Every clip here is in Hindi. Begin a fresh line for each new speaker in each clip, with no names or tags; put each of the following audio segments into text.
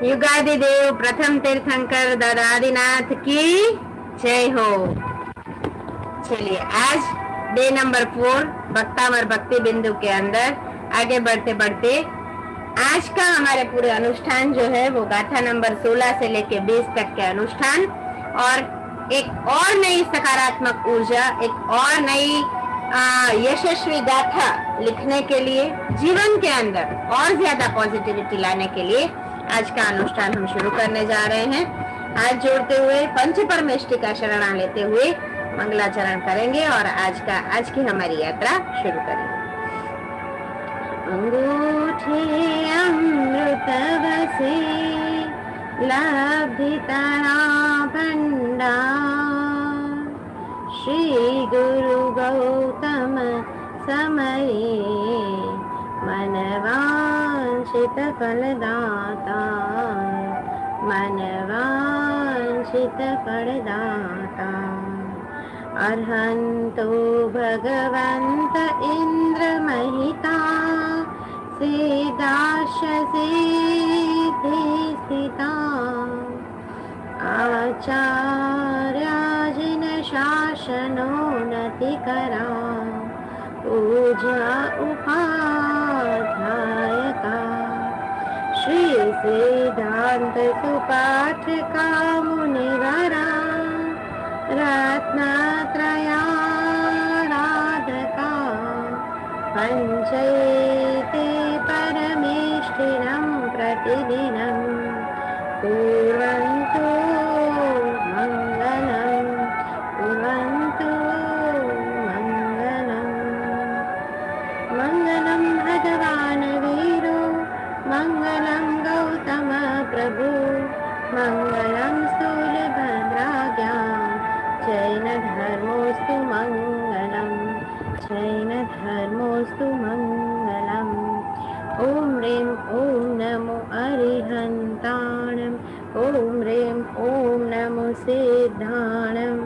युगादि देव प्रथम तीर्थंकर दादा आदिनाथ की जय हो। चलिए आज डे नंबर 4 भक्तामर भक्ति बिंदु के अंदर आगे बढ़ते बढ़ते आज का हमारे पूरे अनुष्ठान जो है वो गाथा नंबर 16 से लेके 20 तक के अनुष्ठान और एक और नई सकारात्मक ऊर्जा, एक और नई यशस्वी गाथा लिखने के लिए, जीवन के अंदर और ज्यादा पॉजिटिविटी लाने के लिए आज का अनुष्ठान हम शुरू करने जा रहे हैं। हाथ जोड़ते हुए पंच परमेष्टि का शरणा लेते हुए मंगलाचरण करेंगे और आज की हमारी यात्रा शुरू करेंगे। अंगूठे अमृत बसे लब्धितरा भंडार, श्री गुरु गौतम समये मन वांछित फलदाता, मन वांछित फलदाता। अर्हंतो भगवंत इंद्र महिता, सिद्धाश सिद्धि स्थिता। आचार्याजिन शासनोन्नति करा, पूजा उपाध्यायका। श्री सिद्धांत सुपाठ का मुनिवरा, रत्नत्रयाराधका। पंचैते परमेष्ठिनं प्रतिदिनं, कुर्वन्तु मंगलं, कुर्वन्तु मंगलं। मंगलं भगवान् वीरो, मंगलं गौतम प्रभु, मंगलं स्थूलभद्राज्ञा। जैन धर्मोस्तु मंगलम, जैन धर्मोस्तु मंगलम। ओम ह्रीं ओम नमो अरिहंताणम, ओम ह्रीं ओम नमो सिद्धाणम,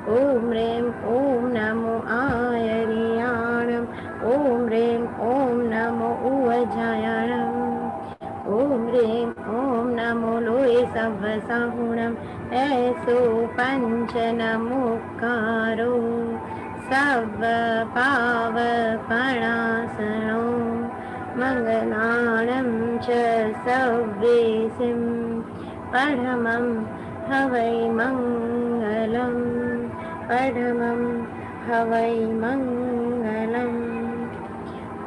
ओम ह्रीं ओम नमो आयर्याणम, ओम ह्रीं ओम नमो उवजायणम, ओम ह्रीं ओम नमो लोये सव्वसाहुणम। ऐसो पंच नमोकारो सव पावपणासनो, मंगलाणं च सव्वेसिं परमं हवै मंगलं, परमं हवै मंगलम्।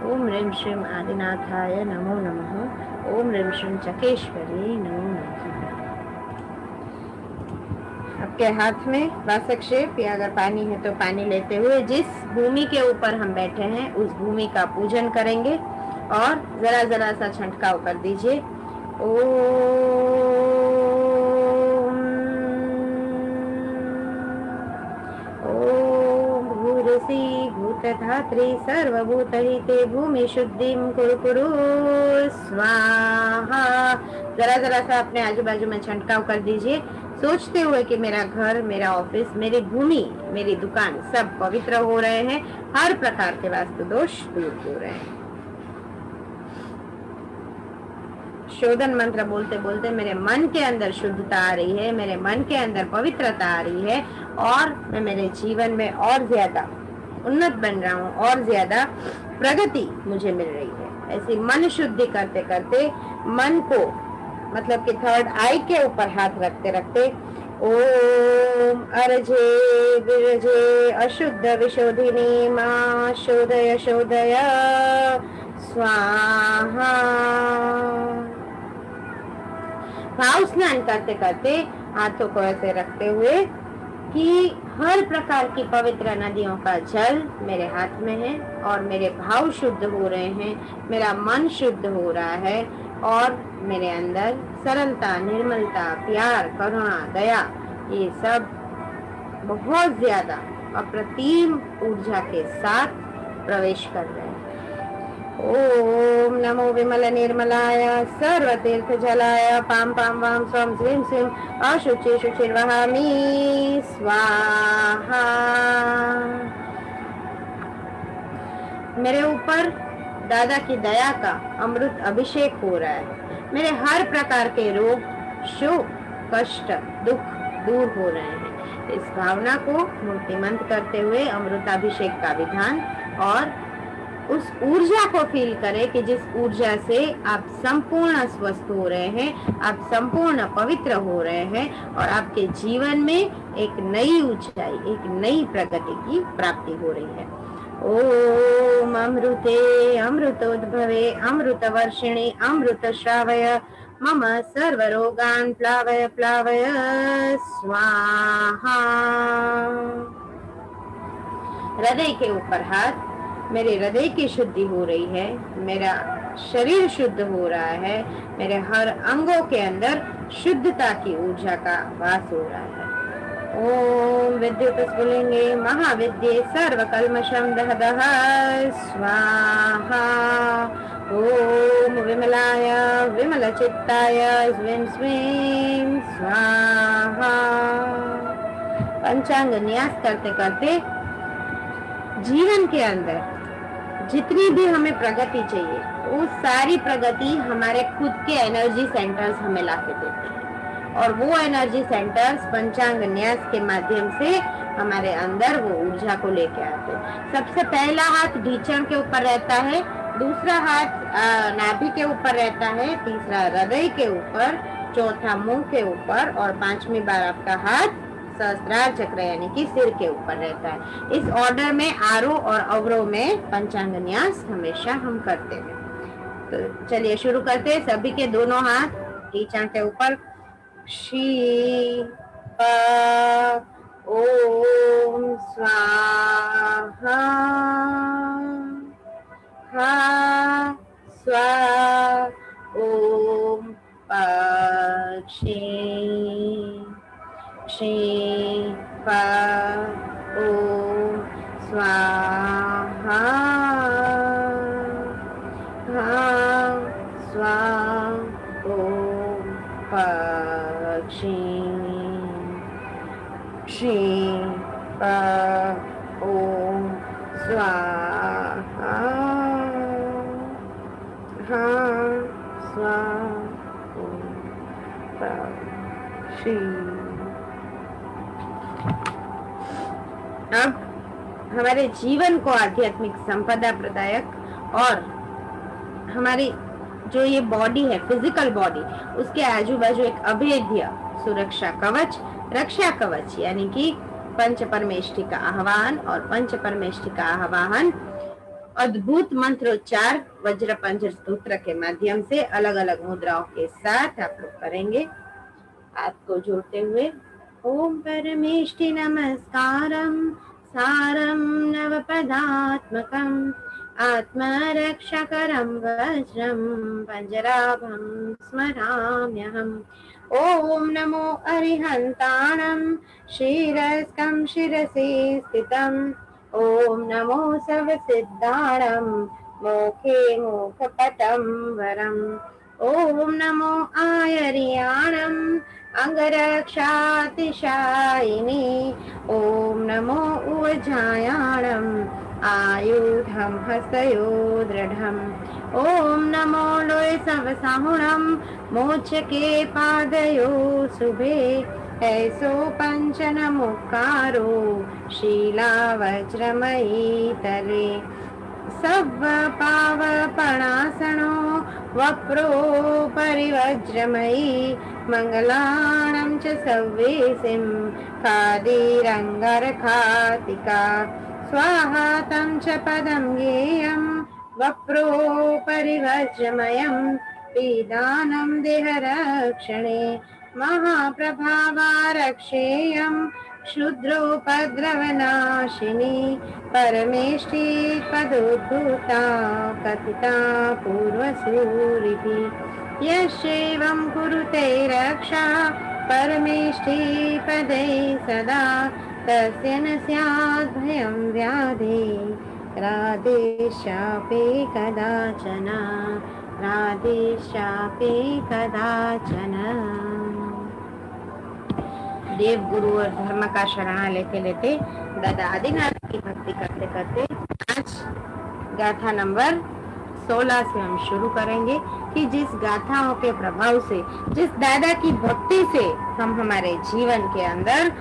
ओम ह्रीं श्रीं आदिनाथाय नमो नमः, ओम ह्रीं श्रीं चकेश्वरी नमो नमः। आपके हाथ में वासक्षेप या अगर पानी है तो पानी लेते हुए जिस भूमि के ऊपर हम बैठे हैं उस भूमि का पूजन करेंगे और जरा जरा सा छंटकाव कर दीजिए। ओम भूरसी भूतधात्री सर्वभूतहिते भूमि शुद्धिं कुरु कुरु स्वाहा। जरा जरा सा अपने आजू बाजू में छंटकाव कर दीजिए, सोचते हुए कि मेरा घर, मेरा ऑफिस, मेरी भूमि, मेरी दुकान सब पवित्र हो रहे हैं, हर प्रकार के वास्तु दोष दूर हो रहे हैं। शोधन मंत्र बोलते बोलते मेरे मन के अंदर शुद्धता आ रही है, मेरे मन के अंदर पवित्रता आ रही है और मैं मेरे जीवन में और ज्यादा उन्नत बन रहा हूँ और ज्यादा प्रगति मुझे मिल रही है। ऐसी मन शुद्धि करते करते मन को मतलब कि थर्ड आई के ऊपर हाथ रखते रखते ओम अर्जे विरजे अशुद्ध विशोधिनी मां शोधय शोधय स्वाहा। भाव स्नान करते करते हाथों को ऐसे रखते हुए कि हर प्रकार की पवित्र नदियों का जल मेरे हाथ में है और मेरे भाव शुद्ध हो रहे हैं, मेरा मन शुद्ध हो रहा है और मेरे अंदर सरलता, निर्मलता, प्यार, करुणा, दया ये सब बहुत ज्यादा अप्रतिम ऊर्जा के साथ प्रवेश कर रहे हैं। ओम नमो विमल निर्मलाय सर्वतीर्थ जलाय पाम पाम वाम स्वम श्रीम श्रीम अशुचि शुचिर्वहामि स्वाहा। मेरे ऊपर दादा की दया का अमृत अभिषेक हो रहा है। मेरे हर प्रकार के रोग, शोक, कष्ट, दुख दूर हो रहे हैं। इस भावना को मूर्तिमंत करते हुए अमृताभिषेक का विधान और उस ऊर्जा को फील करें कि जिस ऊर्जा से आप संपूर्ण स्वस्थ हो रहे हैं, आप संपूर्ण पवित्र हो रहे हैं और आपके जीवन में एक नई ऊंचाई, एक नई प्रगति की प्राप्ति हो रही है। ओम अमृते अमृतोद्भवे अमृतवर्षिणि अमृत श्रावय मम सर्वरोगान् प्लावय प्लावय स्वाहा। हृदय के ऊपर हाथ, मेरे हृदय की शुद्धि हो रही है, मेरा शरीर शुद्ध हो रहा है, मेरे हर अंगों के अंदर शुद्धता की ऊर्जा का वास हो रहा है। ओम विद्युत स्फुलिंगे महाविद्ये सर्वकल्मषं दहदः स्वाहा। ओम विमलाय विमलचित्ताय स्वीं स्वीं स्वाहा। पंचांग न्यास करते करते जीवन के अंदर जितनी भी हमें प्रगति चाहिए, वो सारी प्रगति हमारे खुद के एनर्जी सेंटर्स हमें लाके देते हैं और वो एनर्जी सेंटर्स पंचांग न्यास के माध्यम से हमारे अंदर वो ऊर्जा को लेके आते हैं। सबसे पहला हाथ ढीचण के ऊपर रहता है, दूसरा हाथ नाभि के ऊपर रहता है, तीसरा हृदय के ऊपर, चौथा मुंह के ऊपर और पांचवी बार आपका हाथ सहस्त्रार चक्र यानी कि सिर के ऊपर रहता है। इस ऑर्डर में आरोह और अवरोह में पंचांग न्यास हमेशा हम करते हैं। तो चलिए शुरू करते हैं। सभी के दोनों हाथ ढीचण के ऊपर। शी ओम स्वाहा हा स्वा ओम पक्षी श्री प ओम स्वाहा हा स्वा ओम पक्षी श्री प ओम स्वाहा हा स्वा ओम पक्षी। अब हमारे जीवन को आध्यात्मिक संपदा प्रदायक और हमारी जो ये बॉडी है, फिजिकल बॉडी, उसके आजू बाजू एक अभेद्य सुरक्षा कवच, रक्षा कवच यानी कि पंच परमेष्टि का आह्वान और पंच परमेष्टि का आह्वान अद्भुत मंत्रोच्चार वज्र पंजर स्तोत्र के माध्यम से अलग अलग मुद्राओं के साथ आप लोग करेंगे। हाथ को जोड़ते हुए ओम परमेष्टि नमस्कारम सारम नवपदात्मकम आत्मरक्षकरं वज्रं पंजराभं स्मराम्यहम्। ओम नमो अरिहन्ताणं शिरस्कं शिरसि स्थितम्। ओम नमो सर्वसिद्धाणं मोखे मोक्षपटं वरम्। ओम नमो आयर्याणं अंगरक्षातिशायिनी। ओम नमो उवजायाणं आयुधं हस्तयो दृढम्। ओम नमो लोय सवसाहुणं मोचके पादयो शुभे। ऐसो पंचन मुक्कारो शीला वज्रमयी तले। सव पावपणासनो वप्रो परिवज्रमयी मंगलाणं च सव्वेसिं खादिरङ्गरखातिका। स्वाहा तं च पदं ज्ञेयं वप्रो परिवज्रमयं पीदानं देहरक्षणे महाप्रभावारक्षेयं क्षुद्रोपद्रवनाशिनी। परमेष्टि पदोद्धूता कथिता पूर्वसूरिभिः। यस्यैवं कुरुते रक्षा परमेष्टि पदै सदा तस्य न स्यात् भयं व्याधि राधे शापे कदाचन, राधे शापे कदाचन। देव गुरु और धर्म का शरणा लेते लेते दादा आदिनाथ की भक्ति करते करते आज गाथा नंबर 16 से हम शुरू करेंगे कि जिस गाथाओं के प्रभाव से, जिस दादा की भक्ति से हम हमारे जीवन के अंदर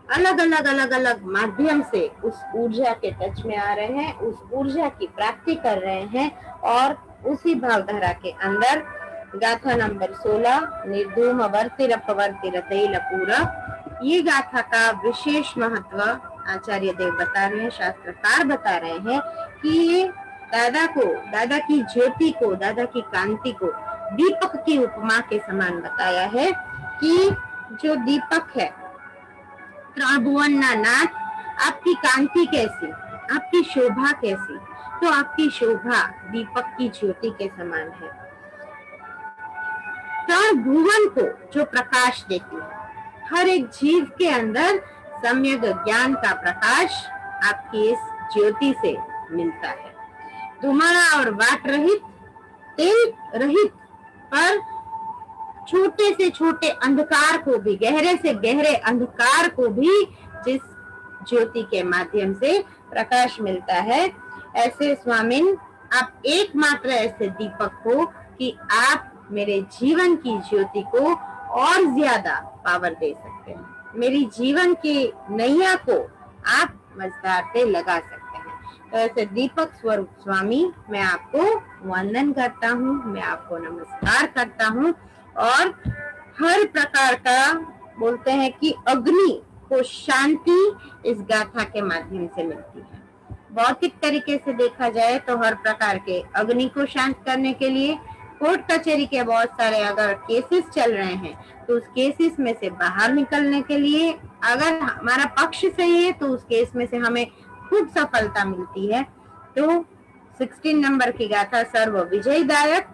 अलग अलग माध्यम से उस ऊर्जा के टच में आ रहे हैं, उस ऊर्जा की प्राप्ति कर रहे हैं और उसी भावधारा के अंदर गाथा नंबर 16 निर्धूम वर्तिरपवर्तिर तैलपूरा, ये गाथा का विशेष महत्व आचार्य देव बता रहे हैं, शास्त्रकार बता रहे हैं कि ये दादा को, दादा की ज्योति को, दादा की कांति को दीपक की उपमा के समान बताया है कि जो दीपक है, त्रिभुवनना नाथ, आपकी कांति कैसी, आपकी शोभा कैसी, तो आपकी शोभा दीपक की ज्योति के समान है। त्रिभुवन को जो प्रकाश देती है, हर एक जीव के अंदर सम्यक ज्ञान का प्रकाश आपकी इस ज्योति से मिलता है। धुमाड़ा और वाट रहित, तेल रहित, पर छोटे से छोटे अंधकार को भी, गहरे से गहरे अंधकार को भी जिस ज्योति के माध्यम से प्रकाश मिलता है, ऐसे स्वामिन आप एकमात्र ऐसे दीपक हो कि आप मेरे जीवन की ज्योति को और ज्यादा पावर दे सकते हैं, मेरी जीवन की नैया को आप मझधार पे लगा सकते हैं। तो ऐसे दीपक स्वरूप स्वामी मैं आपको वंदन करता हूँ, मैं आपको नमस्कार करता हूँ और हर प्रकार का बोलते हैं कि अग्नि को शांति इस गाथा के माध्यम से मिलती है। भौतिक तरीके से देखा जाए तो हर प्रकार के अग्नि को शांत करने के लिए कोर्ट कचहरी के बहुत सारे अगर केसेस चल रहे हैं तो उस केसेस में से बाहर निकलने के लिए अगर हमारा पक्ष सही है तो उस केस में से हमें खूब सफलता मिलती है। तो 16 नंबर की गाथा सर्व विजयदायक,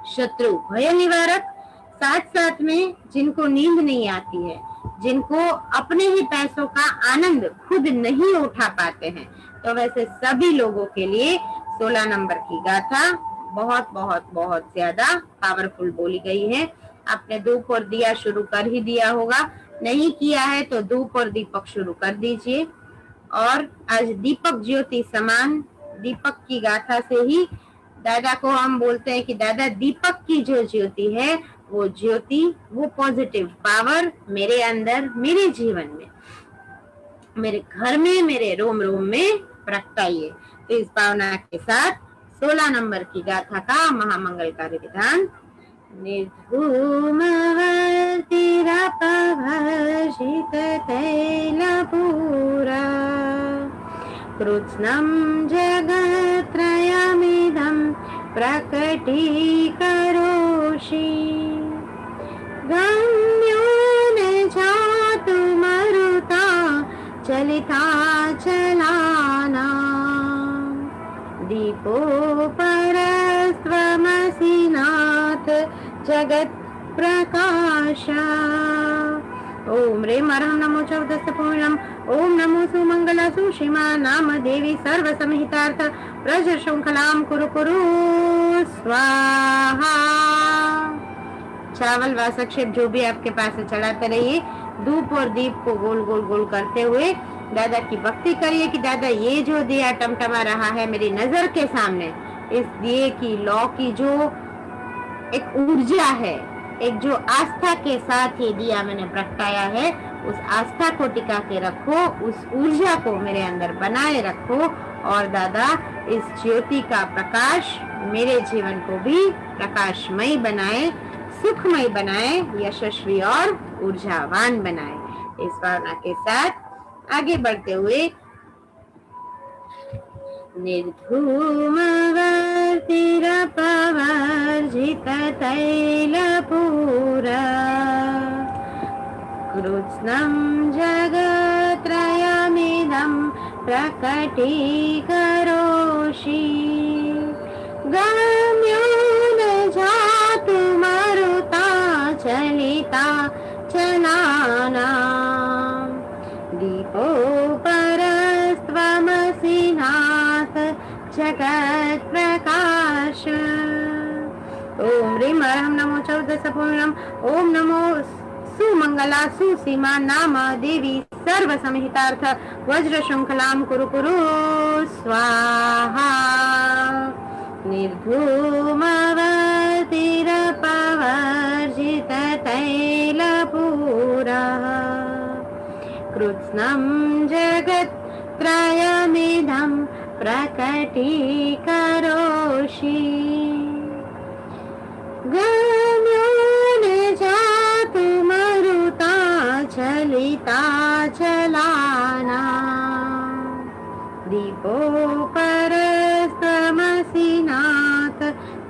शत्रु भय निवारक, साथ साथ में जिनको नींद नहीं आती है, जिनको अपने ही पैसों का आनंद खुद नहीं उठा पाते हैं, तो वैसे सभी लोगों के लिए 16 नंबर की गाथा बहुत बहुत बहुत ज्यादा पावरफुल बोली गई है। आपने धूप और दिया शुरू कर ही दिया होगा, नहीं किया है तो धूप और दीपक शुरू कर दीजिए। और आज दीपक ज्योति समान, दीपक की गाथा से ही दादा को हम बोलते हैं कि दादा दीपक की जो ज्योति है वो ज्योति, वो पॉजिटिव पावर मेरे अंदर, मेरे जीवन में, मेरे घर में, मेरे रोम रोम में प्रगटाइए। तो इस भावना के साथ 16 नंबर की गाथा का महामंगलकारी विधान। निर्धूम वर्तिरपवर्षित तैलपूरा, कृत्स्नं जगत्त्रयमिदं प्रकटीकरोषि, गम्यो न जातु मरुता चलिता चलाना, दीपोपरस्त्वमसि नाथ जगत् प्रकाशा। ओम ह्रीं अर्हं नमो चौदस्य पूर्णम्, ओम नमो सुमंगला सुषिमा नाम देवी सर्व समहितार्थ प्रज श्रृंखलाम कुरु कुरु स्वाहा। चावल वासक्षेप जो भी आपके पास है चढ़ाते रहिए, धूप और दीप को गोल गोल गोल करते हुए दादा की भक्ति करिए कि दादा ये जो दिया टमटमा रहा है मेरी नजर के सामने, इस दिए की लौ की जो एक ऊर्जा है, एक जो आस्था के साथ ये दिया मैंने प्रगटाया है, उस आस्था को टिका के रखो, उस ऊर्जा को मेरे अंदर बनाए रखो और दादा इस ज्योति का प्रकाश मेरे जीवन को भी प्रकाशमय बनाए, सुखमय बनाए, यशस्वी और ऊर्जावान बनाए। इस भावना के साथ आगे बढ़ते हुए निर्धूम वर्तिरपवर्षित तैलपूरा, कृत्स्नं जगत्त्रयमिदं प्रकटीकरोषि, गम्यो न जातु मरुता चलिता चलाना, दीपोपरस्त्वमसि नाथ जगत प्रकाश। ओम ह्रीं अर्हं नमो 14 पूर्णम। ओम नमो सुमंगला सुसीमा नाम देवी सर्व समहितार्थ वज्र श्रृंखलाम कुरु कुरु स्वाहा। निर्धूमवतिरपवर्जित तैलपूरः कृत्स्नं जगत्त्रयमिदं प्रकटीकरोषि। गम्यो न जातु मरुता चलिता चलाना दीपोपरस्तमसि नाथ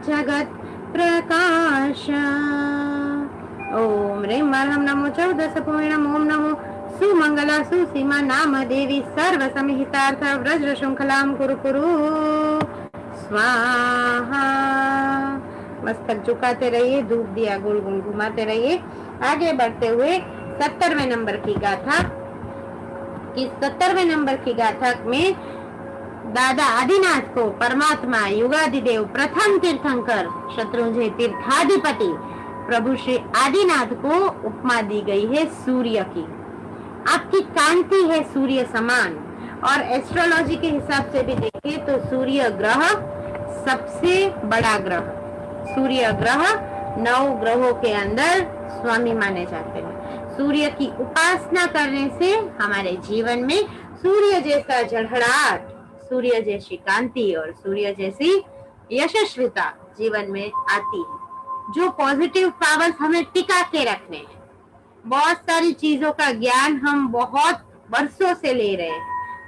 जगत प्रकाश। ओम ह्रीं अर्हं नमो 14 पूर्णम। ओम नमो सुमंगला सुसीमा नाम देवी सर्व समहितार्थ वज्र श्रृंखलाम कुरु कुरु स्वाहा। मस्तक झुकाते रहिए, धूप दिया गोल गोल घुमाते रहिए। आगे बढ़ते हुए 70वें नंबर की गाथा। इस 70वें नंबर की गाथा में दादा आदिनाथ को परमात्मा युगादिदेव प्रथम तीर्थंकर शत्रुंजय तीर्थाधिपति प्रभु श्री आदिनाथ को उपमा दी गई है सूर्य की। आपकी कांति है सूर्य समान। और एस्ट्रोलॉजी के हिसाब से भी देखिए तो सूर्य ग्रह सबसे बड़ा ग्रह। सूर्य ग्रह 9 ग्रहों के अंदर स्वामी माने जाते हैं। सूर्य की उपासना करने से हमारे जीवन में सूर्य जैसा झड़हड़ाहट, सूर्य जैसी कांति और सूर्य जैसी यशस्विता जीवन में आती है। जो पॉजिटिव पावर्स हमें टिका के रखने हैं। बहुत सारी चीजों का ज्ञान हम बहुत वर्षों से ले रहे हैं।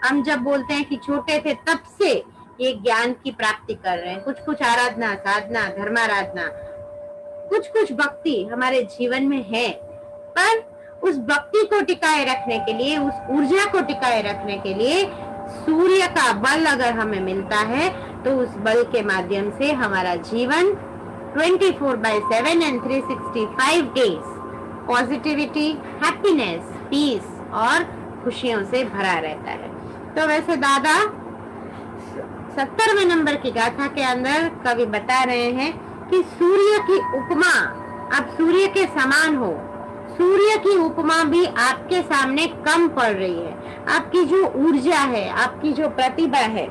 हम जब बोलते हैं कि छोटे थे तब से ये ज्ञान की प्राप्ति कर रहे हैं। कुछ कुछ आराधना, साधना, धर्माराधना, कुछ कुछ भक्ति हमारे जीवन में है। पर उस भक्ति को टिकाए रखने के लिए, उस ऊर्जा को टिकाए रखने के लिए सूर्य का बल अगर हमें मिलता है तो उस बल के माध्यम से हमारा जीवन 24/7 and 365 days positivity, happiness, peace और खुशियों से भरा रहता है। तो वैसे दादा 70वें नंबर की गाथा के अंदर कवि बता रहे हैं कि सूर्य की उपमा, आप सूर्य के समान हो। सूर्य की उपमा भी आपके सामने कम पड़ रही है। आपकी जो ऊर्जा है, आपकी जो प्रतिभा है,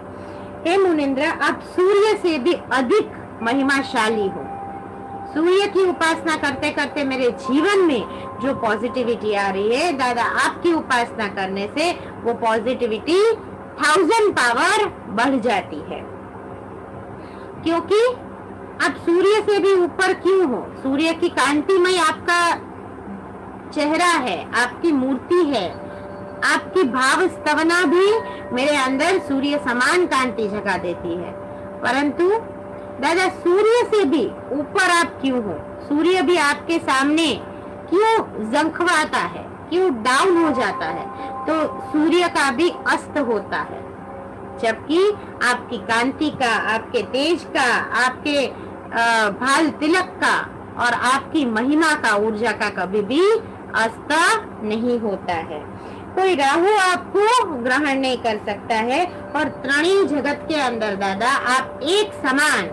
हे मुनिंद्र, आप सूर्य से भी अधिक महिमाशाली हो। सूर्य की उपासना करते करते मेरे जीवन में जो पॉजिटिविटी आ रही है, दादा आपकी उपासना करने से वो पॉजिटिविटी 1000 पावर बढ़ जाती है। क्योंकि आप सूर्य से भी ऊपर क्यों हो? सूर्य की कांतिमय आपका चेहरा है, आपकी मूर्ति है, आपकी भाव स्तवना भी मेरे अंदर सूर्य समान कांति जगा देती है। परंतु दादा सूर्य से भी ऊपर आप क्यों हो? सूर्य भी आपके सामने क्यों जंखवाता है, क्यों डाउन हो जाता है? तो सूर्य का भी अस्त होता है, जबकि आपकी कांति का, आपके तेज का, आपके भाल तिलक का और आपकी महिमा का, ऊर्जा का कभी भी अस्त नहीं होता है। कोई राहु आपको ग्रहण नहीं कर सकता है। और त्रणी जगत के अंदर दादा आप एक समान,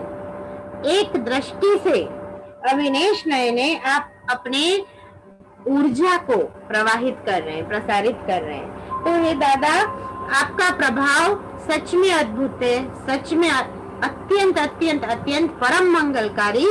एक दृष्टि से अविनेश नयने आप अपने ऊर्जा को प्रवाहित कर रहे हैं, प्रसारित कर रहे हैं। तो ये दादा आपका प्रभाव सच में अद्भुत है, सच में अत्यंत अत्यंत अत्यंत परम मंगलकारी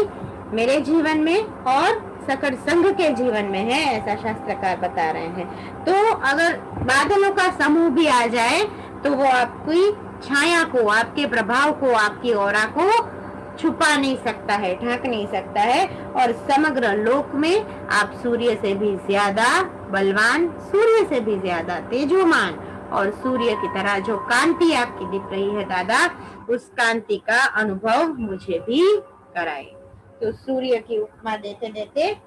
मेरे जीवन में और सकल संघ के जीवन में है, ऐसा शास्त्रकार बता रहे हैं। तो अगर बादलों का समूह भी आ जाए तो वो आपकी छाया को, आपके प्रभाव को, आपकी औरा को छुपा नहीं सकता है, ढक नहीं सकता है। और समग्र लोक में आप सूर्य से भी ज्यादा बलवान, सूर्य से भी ज्यादा तेजोमान और सूर्य की तरह जो कांति आपकी दिख रही है दादा, उस कांति का अनुभव मुझे भी कराए। तो सूर्य की उपमा देते देते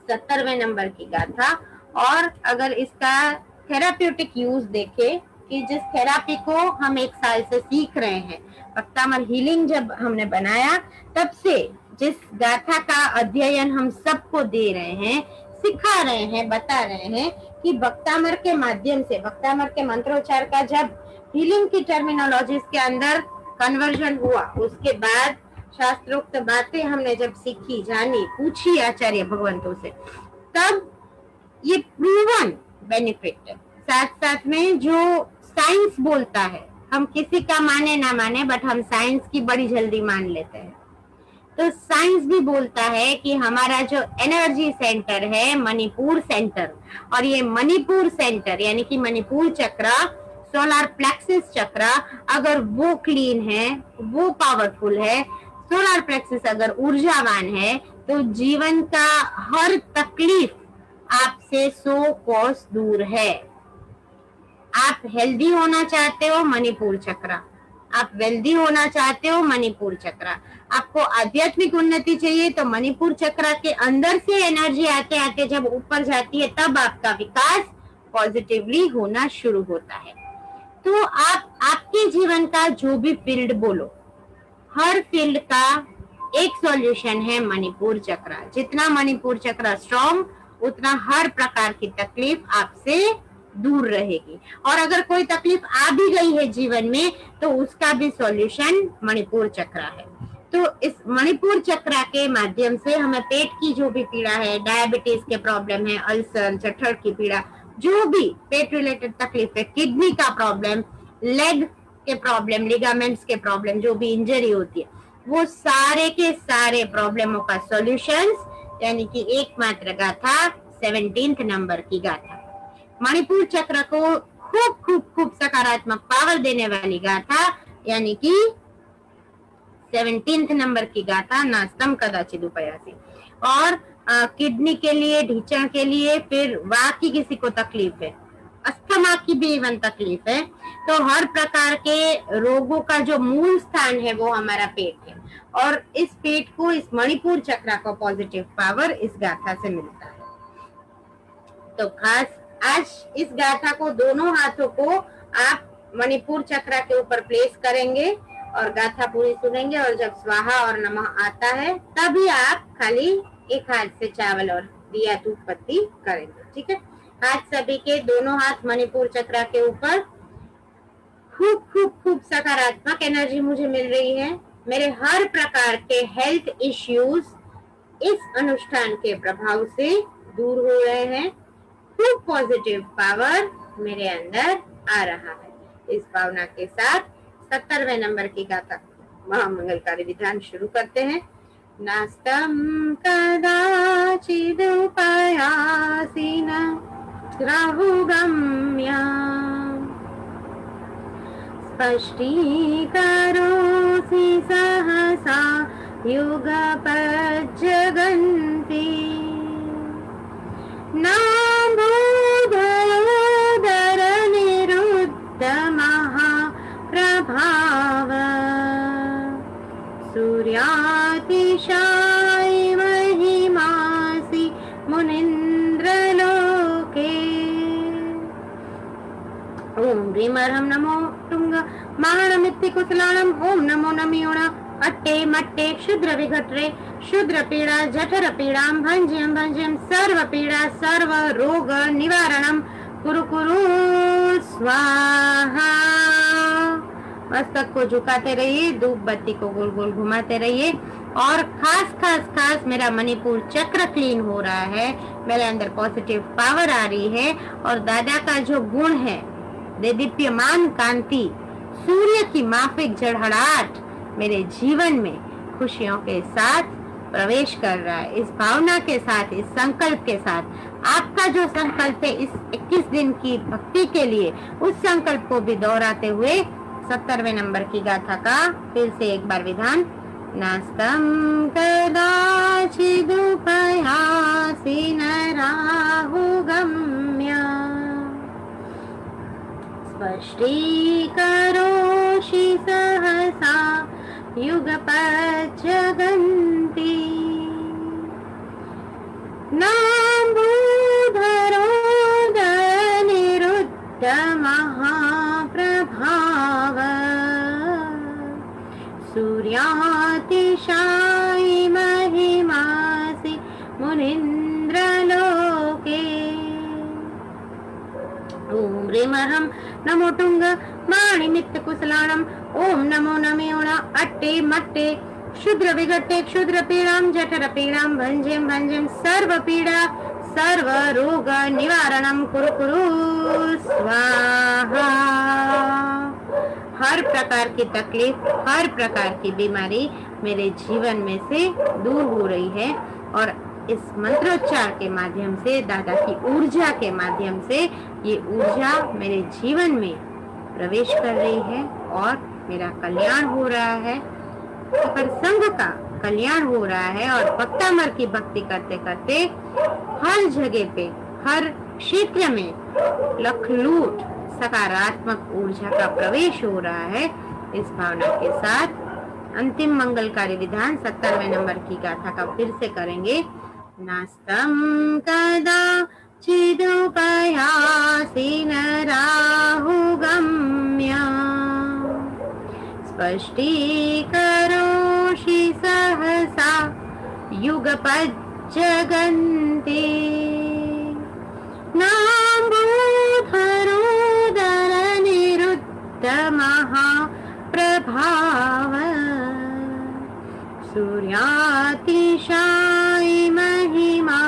70वें नंबर की गाथा। और अगर इसका थेराप्यूटिक यूज देखे कि जिस थेरापी को हम 1 साल से सीख रहे हैं, भक्तामर हीलिंग जब हमने बनाया तब से जिस गाथा का अध्ययन हम सबको दे रहे हैं, सिखा रहे हैं, बता रहे हैं कि भक्तामर के माध्यम से, भक्तामर के मंत्रोच्चार का जब हीलिंग की टर्मिनोलॉजीज के अंदर कन्वर्जन हुआ, उसके बाद शास्त्रोक्त बातें हमने जब सीखी, जानी, पूछी आचार्य भगवंतों से, तब ये प्रूवन बेनिफिट है। साथ साथ में जो साइंस बोलता है, हम किसी का माने ना माने बट हम साइंस की बड़ी जल्दी मान लेते हैं, तो साइंस भी बोलता है कि हमारा जो एनर्जी सेंटर है मणिपुर सेंटर, और ये मणिपुर सेंटर यानी कि मणिपुर चक्र, सोलर प्लेक्सिस चक्र, अगर वो क्लीन है, वो पावरफुल है, सोलर प्लेक्सिस अगर ऊर्जावान है, तो जीवन का हर तकलीफ आपसे 100 कोस दूर है। आप हेल्दी होना चाहते हो, मणिपुर चक्र। आप वेल्दी होना चाहते हो, मणिपुर चक्र। आपको आध्यात्मिक उन्नति चाहिए तो मणिपुर चक्र के अंदर से एनर्जी आते आते जब ऊपर जाती है, तब आपका विकास पॉजिटिवली होना शुरू होता है। तो आप आपके जीवन का जो भी फील्ड बोलो, हर फील्ड का एक सॉल्यूशन है मणिपुर चक्र। जितना मणिपुर चक्र स्ट्रॉन्ग, उतना हर प्रकार की तकलीफ आपसे दूर रहेगी। और अगर कोई तकलीफ आ भी गई है जीवन में, तो उसका भी सॉल्यूशन मणिपुर चक्र है। तो इस मणिपुर चक्र के माध्यम से हमें पेट की जो भी पीड़ा है, डायबिटीज के प्रॉब्लम है, अल्सर, जठर की पीड़ा, जो भी पेट रिलेटेड तकलीफ है, किडनी का प्रॉब्लम, लेग के प्रॉब्लम, लिगामेंट्स के प्रॉब्लम, जो भी इंजरी होती है, वो सारे के सारे प्रॉब्लमों का सॉल्यूशंस, यानी कि एकमात्र गाथा 17th नंबर की गाथा, मणिपुर चक्र को खूब खूब खूब सकारात्मक पावर देने वाली गाथा, यानी कि 17th नंबर की गाथा, नास्तम कदाचित उपयासी। और किडनी के लिए, ढींचन के लिए, फिर वाकई किसी को तकलीफ है, अस्थमा की भी इवन तकलीफ है, तो हर प्रकार के रोगों का जो मूल स्थान है वो हमारा पेट है। और इस पेट को, इस मणिपुर चक्र को पॉजिटिव पावर इस गाथा से मिलता है। तो खास आज इस गाथा को दोनों हाथों को आप मणिपुर चक्र के ऊपर प्लेस करेंगे और गाथा पूरी सुनेंगे, और जब स्वाहा और नमः आता है तभी आप खाली एक हाथ से चावल और दिया धूप पत्ती करेंगे। ठीक है, हाथ सभी के, दोनों हाथ मणिपुर चक्र के ऊपर। खूब खूब खूब सकारात्मक एनर्जी मुझे मिल रही है। मेरे हर प्रकार के हेल्थ इश्यूज इस अनुष्ठान के प्रभाव से दूर हो रहे हैं। खूब पॉजिटिव पावर मेरे अंदर आ रहा है। इस भावना के साथ 70वें नंबर की गाथा महामंगलकारी विधान शुरू करते हैं। नास्तम कदाचिद उपयासिन राहुगम्या स्पष्टीकरोसि सहसा युगपज्जगन्ति नाम्बोधरोदर निरुद्ध महाप्रभाव सूर्यातिशाय महिमासि मुनीन्द्रलोके। ओम ह्रीं अर्हं नमो टुंग महानमित्ति कुशलाणं। ओम नमो नमियोण अट्टे मट्टे क्षुद्र विघट्रे क्षुद्र पीड़ा जठर पीड़ां भंज्यं भंज्यं सर्व पीड़ा सर्व रोग निवारणं कुरु कुरु स्वाहा। मस्तक को झुकाते रहिए, धूप बत्ती को गोल गोल घुमाते रहिए, और खास खास खास मेरा मणिपुर चक्र क्लीन हो रहा है, मेरे अंदर पॉजिटिव पावर आ रही है, और दादा का जो गुण है, देदीप्यमान कांति, सूर्य की माफिक जड़हड़ाहट मेरे जीवन में खुशियों के साथ प्रवेश कर रहा है। इस भावना के साथ, इस संकल्प के साथ, आपका जो संकल्प है इस 21 दिन की भक्ति के लिए, उस संकल्प को भी दोहराते हुए 70वें नंबर की गाथा का फिर से एक बार विधान। नास्तम कदाचिदुपयासिन राहुगम्या स्पष्टीकरोषि सहसा युगपज्जगन्ति नाम्बोधरोदरनिरुद्ध महाप्रभाव सूर्यातिशाय महिमासि मुनीन्द्रलोके। ओम ह्रीं अर्हं नमो टुंग माणिमित्ति मित्त कुशलाणम। ओम नमो नमेण अट्टे मट्टे क्षुद्र विघट्टे क्षुद्र पीड़ाम जठर पीड़ाम भंजिम भंजिम सर्व पीड़ा सर्व रोग निवारणम कुरु कुरु स्वाहा। हर प्रकार की तकलीफ, हर प्रकार की बीमारी मेरे जीवन में से दूर हो रही है और इस मंत्रोच्चार के माध्यम से, दादा की ऊर्जा के माध्यम से ये ऊर्जा मेरे जीवन में प्रवेश कर रही है और मेरा कल्याण हो रहा है, सकल संघ का कल्याण हो रहा है और भक्तामर की भक्ति करते करते हर जगह पे, हर क्षेत्र में लखलूट सकारात्मक ऊर्जा का प्रवेश हो रहा है। इस भावना के साथ अंतिम मंगलकारी विधान 70वें नंबर की गाथा का फिर से करेंगे। नास्तं कदाचिदुपयासेन राहुगम्य स्पष्टीकरोषि सहसा युगपज्जगन्ते महाप्रभाव सूर्यातिशायि महिमा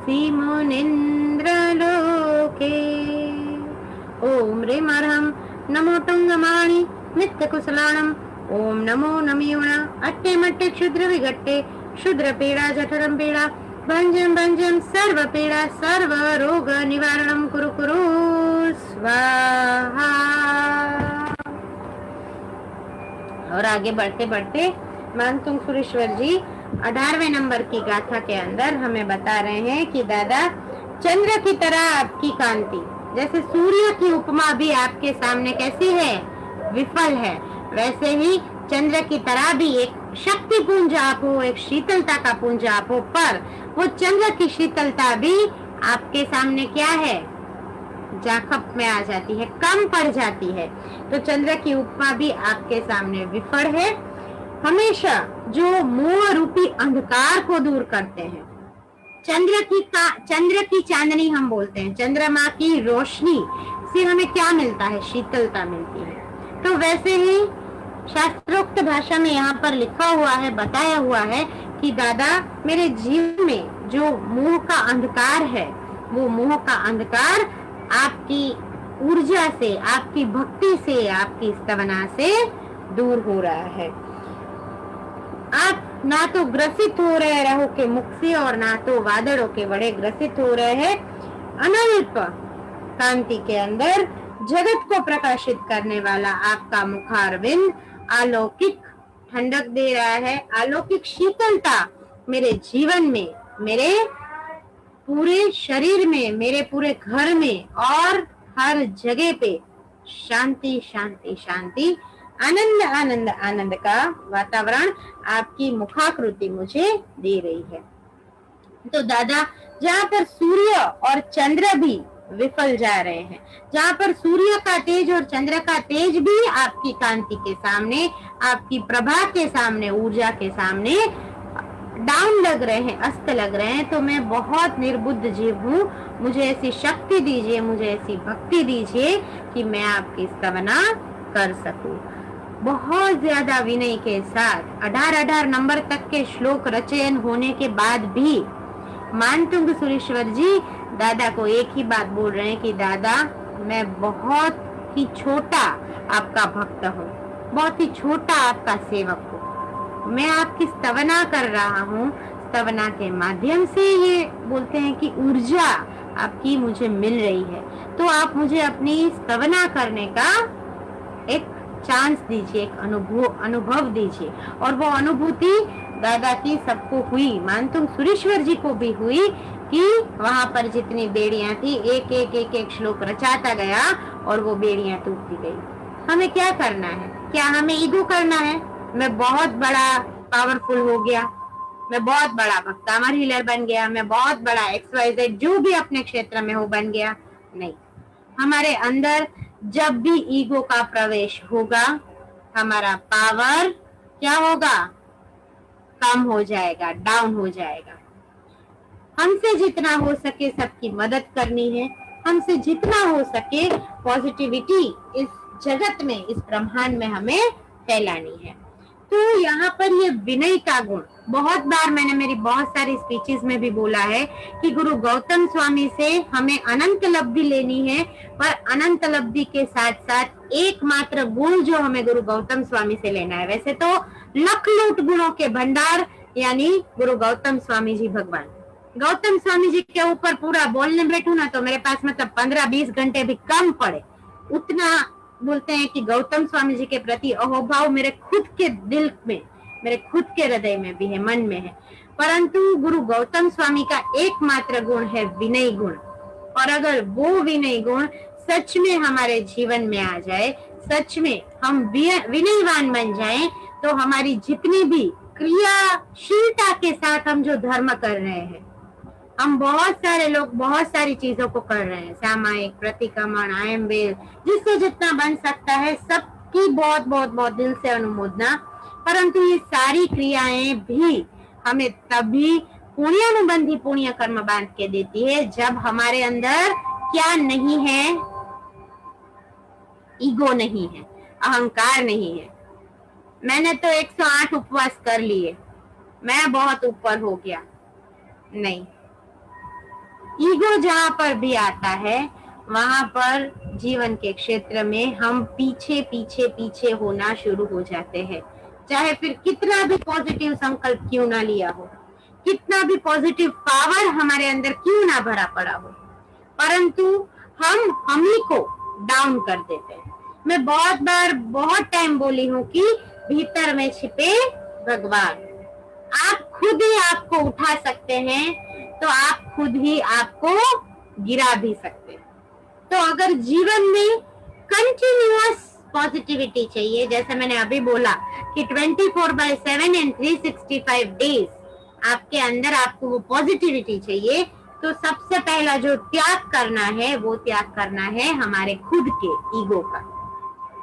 सिमुनिन्द्रलोके। ओम ह्रीं अर्हं नमो टुंगमाणि मित्तकुशलाणं। ओम नमो नमेण अट्टे मट्टे क्षुद्र विघट्टे क्षुद्र पीड़ा जठरं पीड़ा भंजम भंजम सर्व पीड़ा सर्व रोग निवारणम कुरु कुरु स्वाहा। और आगे बढ़ते बढ़ते मानतुंग सुरेश्वर जी 18वें नंबर की गाथा के अंदर हमें बता रहे हैं कि दादा चंद्र की तरह आपकी कांति, जैसे सूर्य की उपमा भी आपके सामने कैसी है, विफल है, वैसे ही चंद्र की तरह भी एक शक्ति पुंज आप हो, एक शीतलता का पुंज आप हो, पर वो चंद्र की शीतलता भी आपके सामने क्या है, जाखप में आ जाती है, कम पड़ जाती है। तो चंद्र की उपमा भी आपके सामने विफल है। हमेशा जो मोह रूपी अंधकार को दूर करते हैं, चंद्र की चांदनी हम बोलते हैं, चंद्रमा की रोशनी से हमें क्या मिलता है, शीतलता मिलती है। तो वैसे ही शास्त्रोक्त भाषा में यहाँ पर लिखा हुआ है, बताया हुआ है कि दादा मेरे जीवन में जो मोह का अंधकार है, वो मोह का अंधकार आपकी ऊर्जा से, आपकी भक्ति से, आपकी स्तवना से दूर हो रहा है। आप ना तो ग्रसित हो रहे राहु के मुख से और ना तो वादड़ों के बड़े ग्रसित हो रहे हैं। अनल्प कांति के अंदर जगत को प्रकाशित करने वाला आपका मुखारविंद अलौकिक ठंडक दे रहा है, अलौकिक शीतलता मेरे जीवन में, मेरे पूरे शरीर में, मेरे पूरे घर में और हर जगह पे शांति शांति शांति, आनंद आनंद आनंद का वातावरण आपकी मुखाकृति मुझे दे रही है। तो दादा जहाँ पर सूर्य और चंद्र भी विफल जा रहे हैं, जहाँ पर सूर्य का तेज और चंद्र का तेज भी आपकी कांति के सामने, आपकी प्रभा के सामने, ऊर्जा के सामने डाउन लग रहे हैं, अस्त लग रहे हैं, तो मैं बहुत निर्बुद्ध जीव हूँ, मुझे ऐसी शक्ति दीजिए, मुझे ऐसी भक्ति दीजिए कि मैं आपकी स्तवना कर सकूं। बहुत ज्यादा विनय के साथ 18 नंबर तक के श्लोक रचयन होने के बाद भी मानतुंग सुरेश्वर जी दादा को एक ही बात बोल रहे हैं कि दादा मैं बहुत ही छोटा आपका भक्त हूँ, बहुत ही छोटा आपका सेवक हूँ, मैं आपकी स्तवना कर रहा हूँ। स्तवना के माध्यम से ये बोलते हैं कि ऊर्जा आपकी मुझे मिल रही है, तो आप मुझे अपनी स्तवना करने का एक चांस दीजिए, एक अनुभव दीजिए। और वो अनुभूति दादा की सबको हुई, मानतुंग सुरेश्वर जी को भी हुई कि वहां पर जितनी बेड़ियां थी, एक एक एक एक श्लोक रचाता गया और वो बेड़ियां टूटती गई। हमें क्या करना है? क्या हमें ईगो करना है? मैं बहुत बड़ा पावरफुल हो गया, मैं बहुत बड़ा भक्तामर हीलर बन गया, मैं बहुत बड़ा XYZ जो भी अपने क्षेत्र में हो बन गया? नहीं, हमारे अंदर जब भी ईगो का प्रवेश होगा, हमारा पावर क्या होगा? कम हो जाएगा, डाउन हो जाएगा। हमसे जितना हो सके सबकी मदद करनी है, हमसे जितना हो सके पॉजिटिविटी इस जगत में, इस ब्रह्मांड में हमें फैलानी है। तो यहाँ पर ये विनय का गुण, बहुत बार मैंने मेरी बहुत सारी स्पीचेस में भी बोला है कि गुरु गौतम स्वामी से हमें अनंत लब्धि लेनी है, पर अनंत लब्धि के साथ साथ एकमात्र गुण जो हमें गुरु गौतम स्वामी से लेना है। वैसे तो लख लूट गुणों के भंडार यानी गुरु गौतम स्वामी जी भगवान। गौतम स्वामी जी के ऊपर पूरा बोलने बैठू ना तो मेरे पास मतलब 15-20 घंटे भी कम पड़े, उतना बोलते हैं कि गौतम स्वामी जी के प्रति अहोभाव मेरे खुद के दिल में, मेरे खुद के हृदय में भी है, मन में है। परंतु गुरु गौतम स्वामी का एकमात्र गुण है विनय गुण, और अगर वो विनय गुण सच में हमारे जीवन में आ जाए, सच में हम विनयवान बन जाएं, तो हमारी जितनी भी क्रियाशीलता के साथ हम जो धर्म कर रहे हैं, हम बहुत सारे लोग बहुत सारी चीजों को कर रहे हैं, सामायिक, प्रतिक्रमण, आयम्बेल, जिससे जितना बन सकता है सबकी बहुत बहुत बहुत दिल से अनुमोदना। परंतु ये सारी क्रियाएं भी हमें तभी पुण्यानुबंधी पुण्य कर्म बांध के देती है जब हमारे अंदर क्या नहीं है, ईगो नहीं है, अहंकार नहीं है। मैंने तो 108 उपवास कर लिए, मैं बहुत ऊपर हो गया, नहीं। ईगो जहां पर भी आता है वहां पर जीवन के क्षेत्र में हम पीछे पीछे पीछे होना शुरू हो जाते हैं, चाहे फिर कितना भी पॉजिटिव संकल्प क्यों ना लिया हो, कितना भी पॉजिटिव पावर हमारे अंदर क्यों ना भरा पड़ा हो, परंतु हम ही को डाउन कर देते हैं। मैं बहुत बार बहुत टाइम बोली हूँ कि भीतर में छिपे भगवान, आप खुद ही आपको उठा सकते हैं तो आप खुद ही आपको गिरा भी सकते हैं। तो अगर जीवन में कंटिन्यूअस पॉजिटिविटी चाहिए, जैसे मैंने अभी बोला कि 24/7 एंड 365 डेज आपके अंदर आपको वो पॉजिटिविटी चाहिए, तो सबसे पहला जो त्याग करना है वो त्याग करना है हमारे खुद के ईगो का,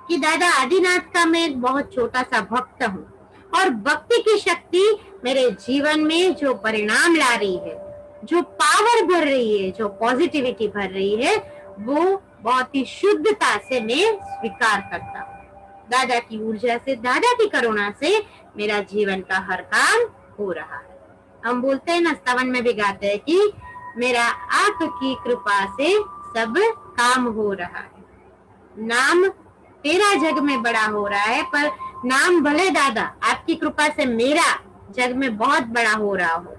कि दादा आदिनाथ का मैं एक बहुत छोटा सा भक्त हूँ और भक्ति की शक्ति मेरे जीवन में जो परिणाम ला रही है, जो पावर भर रही है, जो पॉजिटिविटी भर रही है, वो बहुत ही शुद्धता से मैं स्वीकार करता हूँ। दादा की ऊर्जा से, दादा की करुणा से मेरा जीवन का हर काम हो रहा है। हम बोलते हैं ना, स्तवन में भी गाते हैं कि मेरा आपकी कृपा से सब काम हो रहा है। नाम तेरा जग में बड़ा हो रहा है, पर नाम भले दादा आपकी कृपा से मेरा जग में बहुत बड़ा हो रहा हो,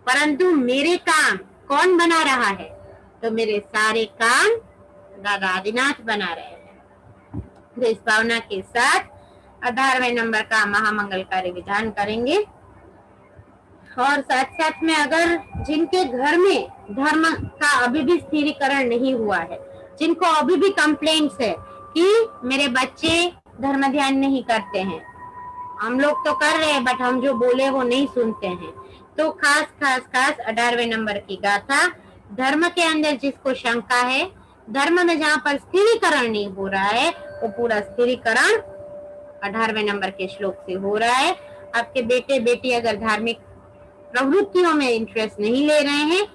परंतु मेरे काम कौन बना रहा है? तो मेरे सारे काम दादा आदिनाथ बना रहे हैं। तो इस भावना के साथ 18वें नंबर का महामंगलकारी विधान करेंगे। और साथ साथ में अगर जिनके घर में धर्म का अभी भी स्थिरीकरण नहीं हुआ है, जिनको अभी भी कंप्लेंट्स है कि मेरे बच्चे धर्म ध्यान नहीं करते हैं, हम लोग तो कर रहे हैं बट हम जो बोले वो नहीं सुनते हैं, तो खास 18वें नंबर की गाथा, धर्म के अंदर जिसको शंका है, धर्म में जहाँ पर स्थिरीकरण नहीं हो रहा है, वो पूरा स्थिरीकरण 18वें नंबर के श्लोक से हो रहा है। आपके बेटे बेटी अगर धार्मिक प्रवृत्तियों में इंटरेस्ट नहीं ले रहे हैं,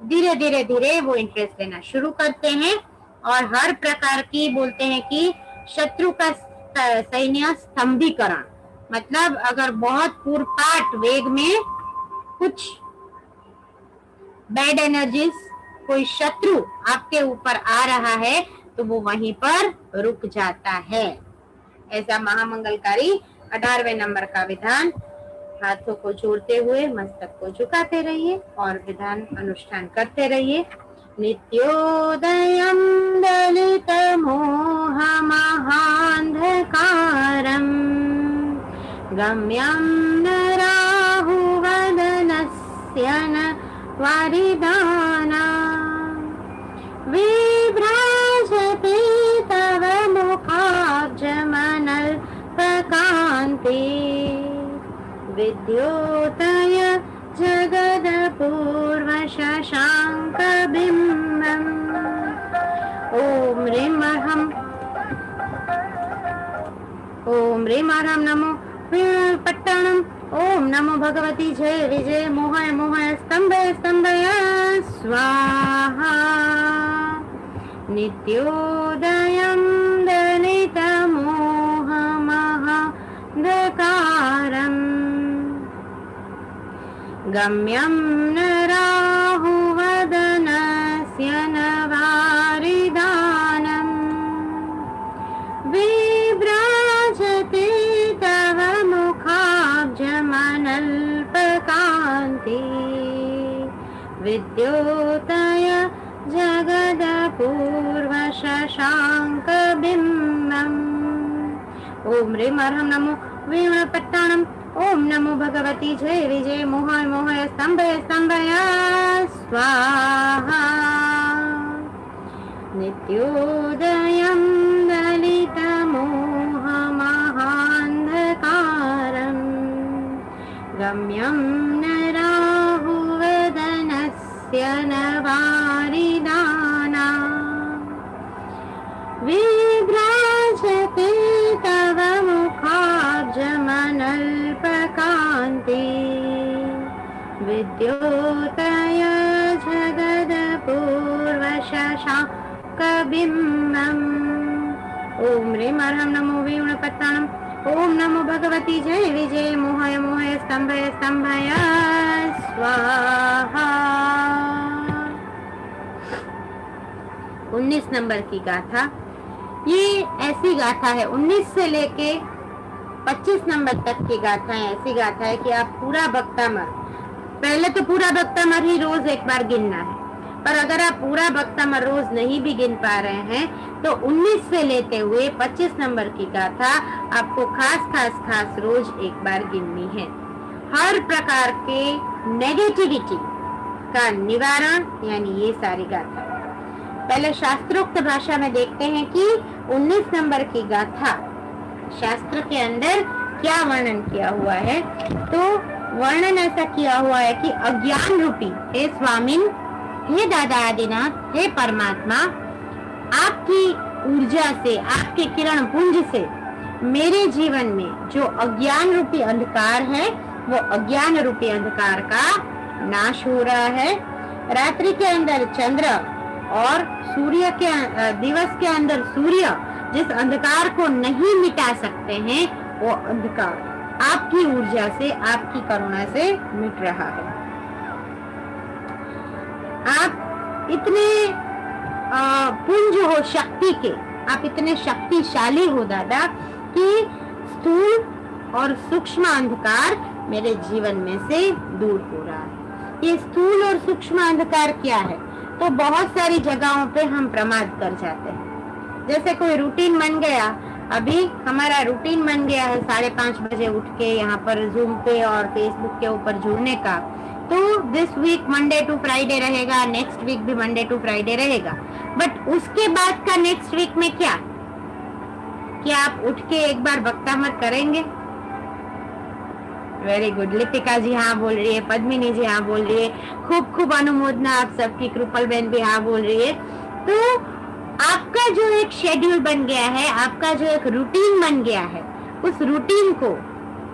धीरे धीरे धीरे वो इंटरेस्ट लेना शुरू करते हैं, और हर प्रकार की बोलते हैं कि शत्रु का सैन्य स्तंभीकरण, मतलब अगर बहुत पूरपाट वेग में कुछ बैड एनर्जीज, कोई शत्रु आपके ऊपर आ रहा है, तो वो वहीं पर रुक जाता है। ऐसा महामंगलकारी 18वें नंबर का विधान। हाथों को जोड़ते हुए मस्तक को झुकाते रहिए और विधान अनुष्ठान करते रहिए। नित्योदयं दलित मोह महांधकारं गम्यं न राहु वदनस्य न वारिदाना विभ्राजते तव मुखाब्जमनल्पकान्ते विद्योतय जगदपूर्वशशाङ्कबिम्बम्। ॐ ह्रीं अर्हं नमो पट्टणम्। ॐ नमो भगवती जय विजय मोहय मोहय स्तंभय स्तंभय स्वाहा। नित्योदयं दलित गम्यं न राहुवदनस्य न वारिदानम् विभ्राजते तव मुखाब्जमनल्पकान्ति विद्योतय जगदपूर्वशशाङ्कबिम्बम्। ओम ह्रीं अर्हं नमो वीणपट्टाणम्। ओम नमो भगवती जय विजय मोहय मोहय स्तंभय स्तंभय स्वाहा। नित्योदयं दलितमोहमहान्धकारम् गम्यं न राहुवदनस्य न वारिदाना विभ्राजते तव मुखाब्जमनल्पकान्ति विद्योतय जगदपूर्वशशाङ्कबिम्बम्। ओम ह्रीं अर्हं नमो वीणपट्टाणम्। ओम नमो भगवती जय विजय मोहय मोहय स्तंभय स्तंभय स्वाहा। 19 नंबर की गाथा। ये ऐसी गाथा है 19 से लेके 25 नंबर तक की गाथा है। ऐसी गाथा है कि आप पूरा बक्तामर, पहले तो पूरा बक्तामर ही रोज एक बार गिनना है, पर अगर आप पूरा बक्तामर रोज नहीं भी गिन पा रहे हैं तो 19 से लेते हुए 25 नंबर की गाथा आपको खास रोज एक बार गिननी है। हर प्रकार के नेगेटिविटी का निवारण यानी ये सारी गाथा। पहले शास्त्रोक्त भाषा में देखते हैं कि 19 नंबर की गाथा शास्त्र के अंदर क्या वर्णन किया हुआ है। तो वर्णन ऐसा किया हुआ है कि अज्ञान रूपी हे स्वामिन, हे दादा आदिनाथ, हे परमात्मा, आपकी ऊर्जा से, आपके किरण पुंज से मेरे जीवन में जो अज्ञान रूपी अंधकार है वो अज्ञान रूपी अंधकार का नाश हो रहा है। रात्रि के अंदर चंद्र और सूर्य के दिवस के अंदर सूर्य जिस अंधकार को नहीं मिटा सकते हैं वो अंधकार आपकी ऊर्जा से, आपकी करुणा से मिट रहा है। आप इतने पुंज हो शक्ति के, आप इतने शक्तिशाली हो दादा कि स्थूल और सूक्ष्म अंधकार मेरे जीवन में से दूर हो रहा है। ये स्थूल और सूक्ष्म अंधकार क्या है? तो बहुत सारी जगहों पे हम प्रमाद कर जाते हैं। जैसे कोई रूटीन बन गया, अभी हमारा रूटीन बन गया है 5:30 बजे उठ के यहाँ पर जूम पे और फेसबुक के ऊपर जुड़ने का। तो this week Monday to Friday रहेगा, नेक्स्ट वीक भी मंडे टू फ्राइडे रहेगा, बट उसके बाद का नेक्स्ट वीक में क्या आप उठ के एक बार बक्तामर करेंगे? वेरी गुड, लिपिका जी हाँ बोल रही है, पद्मिनी जी हाँ बोल रही है, खूब अनुमोदना आप सबकी, कृपल बहन भी हाँ बोल रही है। तो आपका जो एक शेड्यूल बन गया है, आपका जो एक रूटीन बन गया है, उस रूटीन को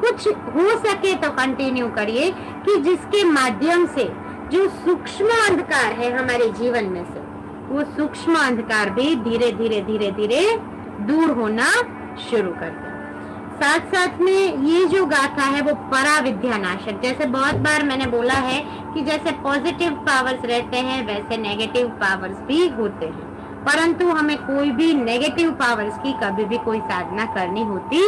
कुछ हो सके तो कंटिन्यू करिए कि जिसके माध्यम से जो सूक्ष्म अंधकार है हमारे जीवन में से, वो सूक्ष्म अंधकार भी धीरे धीरे दूर होना शुरू कर दे। साथ में ये जो गाथा है वो पराविद्यानाशक, जैसे बहुत बार मैंने बोला है कि जैसे पॉजिटिव पावर्स रहते हैं वैसे नेगेटिव पावर्स भी होते हैं, परंतु हमें कोई भी नेगेटिव पावर्स की कभी भी कोई साधना करनी होती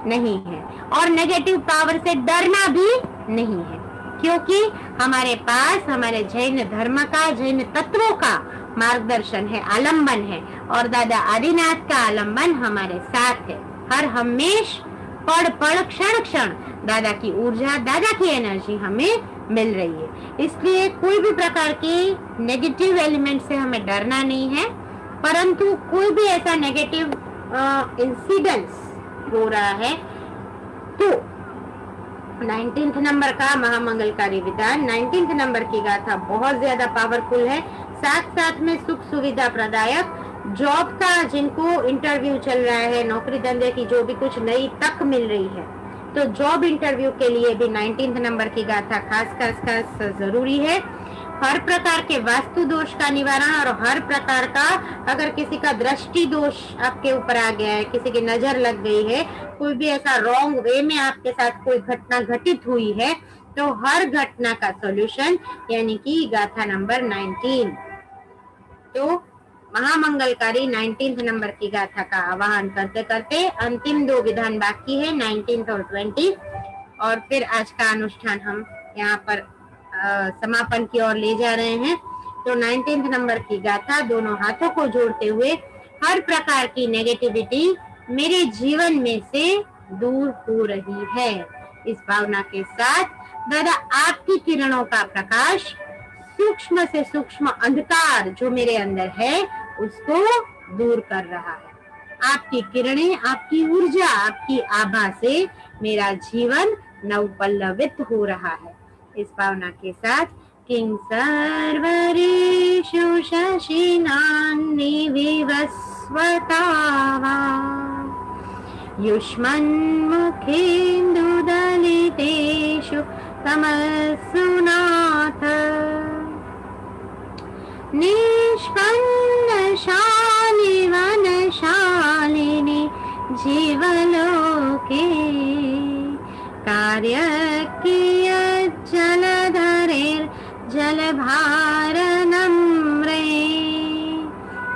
नहीं है और नेगेटिव पावर से डरना भी नहीं है, क्योंकि हमारे पास हमारे जैन धर्म का, जैन तत्वों का मार्गदर्शन है, आलंबन है, और दादा आदिनाथ का आलंबन हमारे साथ है। हर हमेश पल क्षण दादा की ऊर्जा, दादा की एनर्जी हमें मिल रही है। इसलिए कोई भी प्रकार के नेगेटिव एलिमेंट से हमें डरना नहीं है, परंतु कोई भी ऐसा नेगेटिव इंसिडेंट्स हो रहा है तो 19th नंबर का महामंगलकारी विधान, 19th नंबर की गाथा बहुत ज्यादा पावरफुल है। साथ में सुख सुविधा प्रदायक, जॉब का जिनको इंटरव्यू चल रहा है, नौकरी धंधे की जो भी कुछ नई तक मिल रही है, तो जॉब इंटरव्यू के लिए भी 19th नंबर की गाथा खास जरूरी है। हर प्रकार के वास्तु दोष का निवारण और हर प्रकार का, अगर किसी का दृष्टि दोष आपके ऊपर आ गया है, किसी की नजर लग गई है, कोई भी ऐसा रॉन्ग वे में आपके साथ कोई घटना घटित हुई है, तो हर घटना का सॉल्यूशन यानी कि गाथा नंबर 19। तो महामंगलकारी 19 नंबर की गाथा का आवाहन करते करते अंतिम 2 विधान बाकी है, 19 और 20, और फिर आज का अनुष्ठान हम यहाँ पर समापन की ओर ले जा रहे हैं। तो 19 नंबर की गाथा, दोनों हाथों को जोड़ते हुए, हर प्रकार की नेगेटिविटी मेरे जीवन में से दूर हो रही है। इस भावना के साथ दादा आपकी किरणों का प्रकाश सूक्ष्म से सूक्ष्म अंधकार जो मेरे अंदर है उसको दूर कर रहा है। आपकी किरणें, आपकी ऊर्जा, आपकी आभा से मेरा जीवन नवपल्लवित हो रहा है। इस भावना के साथ किं सर्वरेषु शशिनान्निविवस्वतावा युष्मन्मुखेन्दुदलितेषु तमस्सु नाथ निष्पन्नशालि वनशालिनि जीवलोके कार्यकियज्जलधरेर्जलभारनम्रे।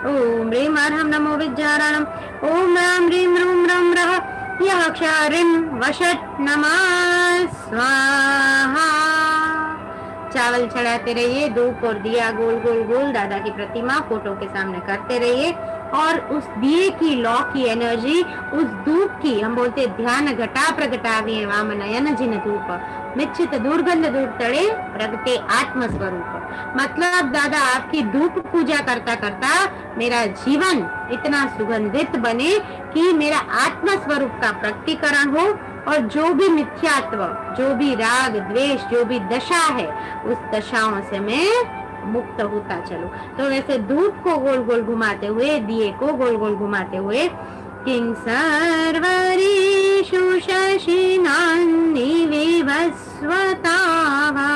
ॐ ह्रीं अर्हं नमो विद्याराणम्। ॐ रां ह्रीं रूं रं रः यः क्षारिं वषट् नमः स्वाहा। चावल चढ़ाते रहिए, धूप और दिया गोल गोल गोल दादा की प्रतिमा फोटो के सामने करते रहिए, और उस दिए की लौ की एनर्जी, उस धूप की, हम बोलते ध्यान घटा प्रगटावे वाम नयन जिन धूप मिच्छित दुर्गंध दूर तड़े प्रगटे आत्म स्वरूप। मतलब दादा आपकी धूप पूजा करता करता मेरा जीवन इतना सुगंधित बने कि मेरा आत्म स्वरूप का प्रकटीकरण हो, और जो भी मिथ्यात्व, जो भी राग द्वेष, जो भी दशा है, उस दशाओं से मैं मुक्त होता चलूं। तो वैसे धूप को गोल गोल घुमाते हुए, दिए को गोल गोल घुमाते हुए, किं सर्वरेषु शशिनान्निविवस्वतावा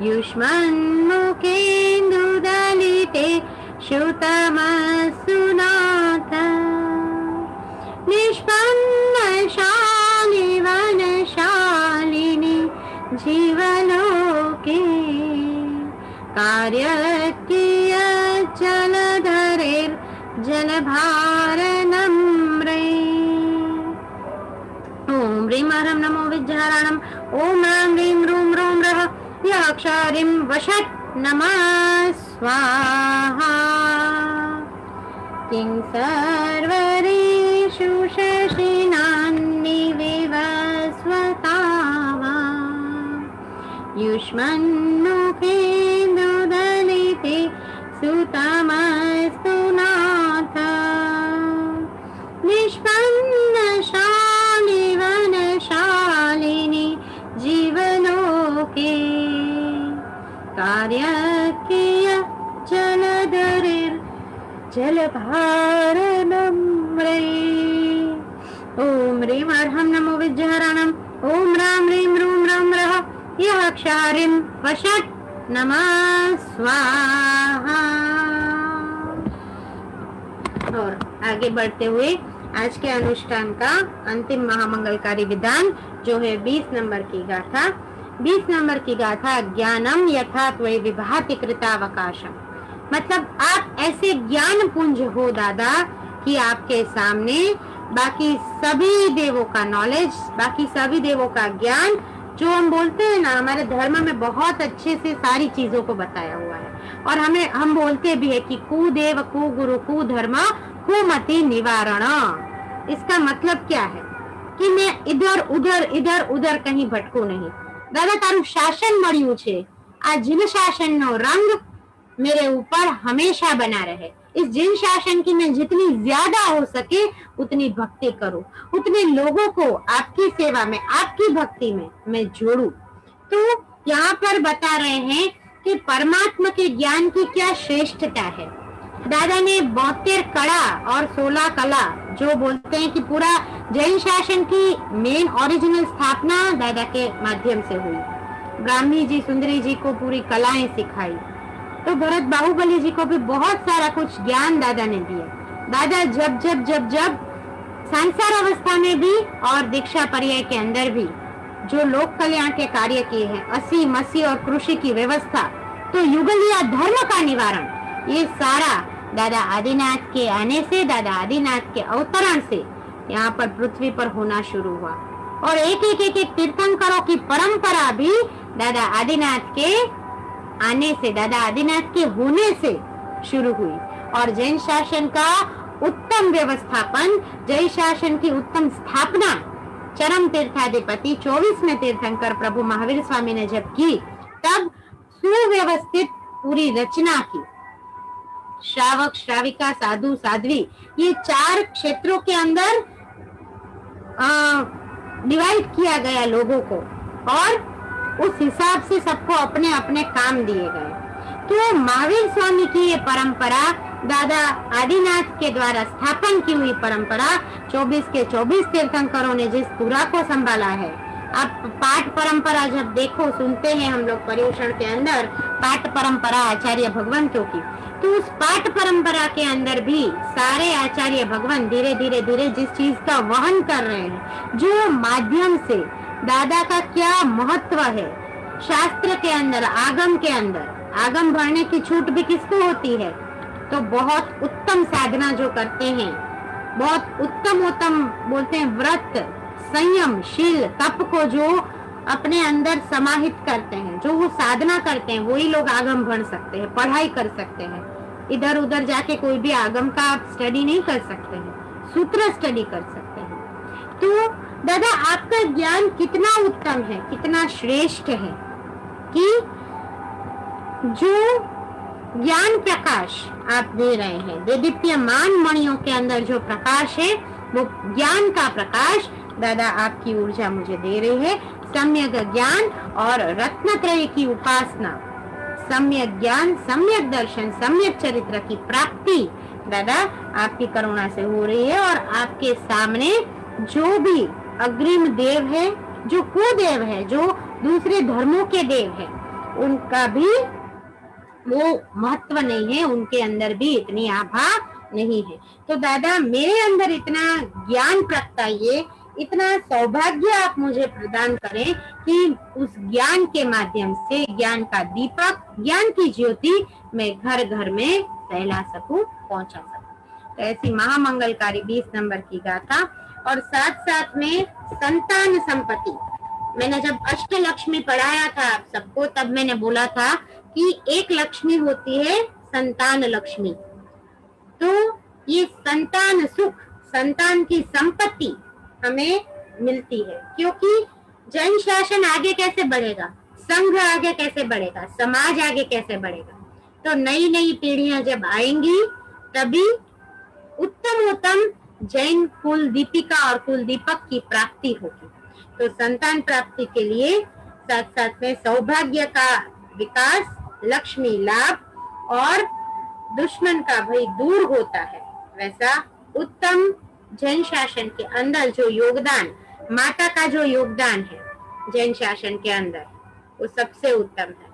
युष्मन्मुखेन्दुदलितेषु तमस्सु नाथ निष्पन्नशालि वनशालिनि जीवलोके कार्यकियज्जलधरेर्जलभारनम्रे। ॐ ह्रीं अर्हं नमो विद्याराणम्। ॐ रां ह्रीं रूं रं रः यः क्षारिं वषट् नमः स्वाहा। किं सर्वरेषु शशिनान्निविवस्वतावा युष्मन्मुखेन्दुदलितेषु तमस्सु नाथ निष्पन्नशालि वनशालिनि जीवलोके कार्यकियज्जलधरेर्जलभारनम्रे। ॐ ह्रीं अर्हं नमो विद्याराणम्। ॐ रां ह्रीं रूं रं रः यः क्षारिं वषट् नमः स्वाहा। और आगे बढ़ते हुए आज के अनुष्ठान का अंतिम महामंगलकारी विधान जो है 20 नंबर की गाथा। 20 नंबर की गाथा, ज्ञानम यथा त्वयि विभाति कृतावकाशम। मतलब आप ऐसे ज्ञान पुंज हो दादा कि आपके सामने बाकी सभी देवों का नॉलेज, बाकी सभी देवों का ज्ञान, जो हम बोलते हैं ना, हमारे धर्म में बहुत अच्छे से सारी चीजों को बताया हुआ है। और हम बोलते भी है कि कुदेव कुगुरु कुधर्म कुमति निवारण। इसका मतलब क्या है कि मैं इधर उधर कहीं भटकू नहीं। दादा तारू शासन मळ्યું છે, આ जिन शासन नो रंग मेरे ऊपर हमेशा बना रहे। इस जिन शासन की मैं जितनी ज्यादा हो सके उतनी भक्ति करूं, उतने लोगों को आपकी सेवा में, आपकी भक्ति में मैं जोड़ूं। तो यहाँ पर बता रहे हैं कि परमात्मा के ज्ञान की क्या श्रेष्ठता है। दादा ने 72 कला और 16 कला, जो बोलते हैं कि पूरा जैन शासन की मेन ओरिजिनल स्थापना दादा के माध्यम से हुई। ब्राह्मी जी, सुंदरी जी को पूरी कलाएं सिखाई, तो भरत बाहुबली जी को भी बहुत सारा कुछ ज्ञान दादा ने दिया। दादा जब सांसार अवस्था में भी और दीक्षा पर्याय के अंदर भी जो लोक कल्याण के कार्य किए हैं, असी मसी और कृषि की व्यवस्था, तो युगल या धर्म का निवारण, ये सारा दादा आदिनाथ के आने से, दादा आदिनाथ के अवतरण से यहाँ पर पृथ्वी पर होना शुरू हुआ। और एक तीर्थंकरों की परंपरा भी दादा आदिनाथ के आने से, दादा आदिनाथ के होने से शुरू हुई। और जैन शासन का उत्तम व्यवस्थापन, जैन शासन की उत्तम स्थापना चरम तीर्थाधिपति 24वें तीर्थंकर प्रभु महावीर स्वामी ने जब की, तब सुव्यवस्थित पूरी रचना की। श्रावक, श्राविका, साधु, साध्वी, ये 4 क्षेत्रों के अंदर डिवाइड किया गया लोगों को, और उस हिसाब से सबको अपने अपने काम दिए गए। तो महावीर स्वामी की ये परंपरा, दादा आदिनाथ के द्वारा स्थापन की हुई परंपरा, 24 के 24 तीर्थंकरों ने जिस पूरा को संभाला है। आप पाठ परंपरा जब देखो, सुनते हैं हम लोग पर्युषण के अंदर पाठ परंपरा आचार्य भगवंतों की, तो उस पाठ परंपरा के अंदर भी सारे आचार्य भगवान धीरे धीरे धीरे जिस चीज का वहन कर रहे हैं, जो माध्यम से दादा का क्या महत्व है शास्त्र के अंदर, आगम के अंदर, आगम भरने की छूट भी किसको होती है, तो बहुत उत्तम साधना जो करते हैं, बहुत उत्तम बोलते हैं व्रत, संयम, शील, तप को जो अपने अंदर समाहित करते हैं, जो वो साधना करते हैं, वही लोग आगम भर सकते हैं, पढ़ाई कर सकते हैं। इधर उधर जाके कोई भी आगम का आप स्टडी नहीं कर सकते हैं, सूत्र स्टडी कर सकते हैं। तो दादा आपका ज्ञान कितना उत्तम है, कितना श्रेष्ठ है कि जो ज्ञान प्रकाश आप दे रहे हैं, देदीप्यमान मणियों के अंदर जो प्रकाश है, वो ज्ञान का प्रकाश दादा आपकी ऊर्जा मुझे दे रही है। सम्यक ज्ञान और रत्नत्रय की उपासना, सम्यक ज्ञान, सम्यक दर्शन, सम्यक चरित्र की प्राप्ति दादा आपकी करुणा से हो रही है। और आपके सामने जो भी अग्रिम देव है, जो कुदेव है, जो दूसरे धर्मों के देव है, उनका भी वो महत्व नहीं है, उनके अंदर भी इतनी आभा नहीं है। तो दादा मेरे अंदर इतना ज्ञान प्रगटाइए, इतना सौभाग्य आप मुझे प्रदान करें कि उस ज्ञान के माध्यम से, ज्ञान का दीपक, ज्ञान की ज्योति मैं घर घर में फैला सकूं, पहुंचा सकूं। तो ऐसी महामंगलकारी 20 नंबर की गाथा, और साथ साथ में संतान संपत्ति। मैंने जब अष्टलक्ष्मी पढ़ाया था आप सबको, तब मैंने बोला था कि एक लक्ष्मी होती है संतान लक्ष्मी। तो ये संतान सुख, संतान की संपत्ति हमें मिलती है, क्योंकि जन शासन आगे कैसे बढ़ेगा, संघ आगे कैसे बढ़ेगा, समाज आगे कैसे बढ़ेगा। तो नई नई पीढ़ियां जब आएंगी, तभी उत्तम जैन कुल दीपिका और कुल दीपक की प्राप्ति होगी। तो संतान प्राप्ति के लिए साथ साथ में सौभाग्य का विकास, लक्ष्मी लाभ और दुश्मन का भय दूर होता है। वैसा उत्तम जैन शासन के अंदर जो योगदान, माता का जो योगदान है जैन शासन के अंदर, वो सबसे उत्तम है।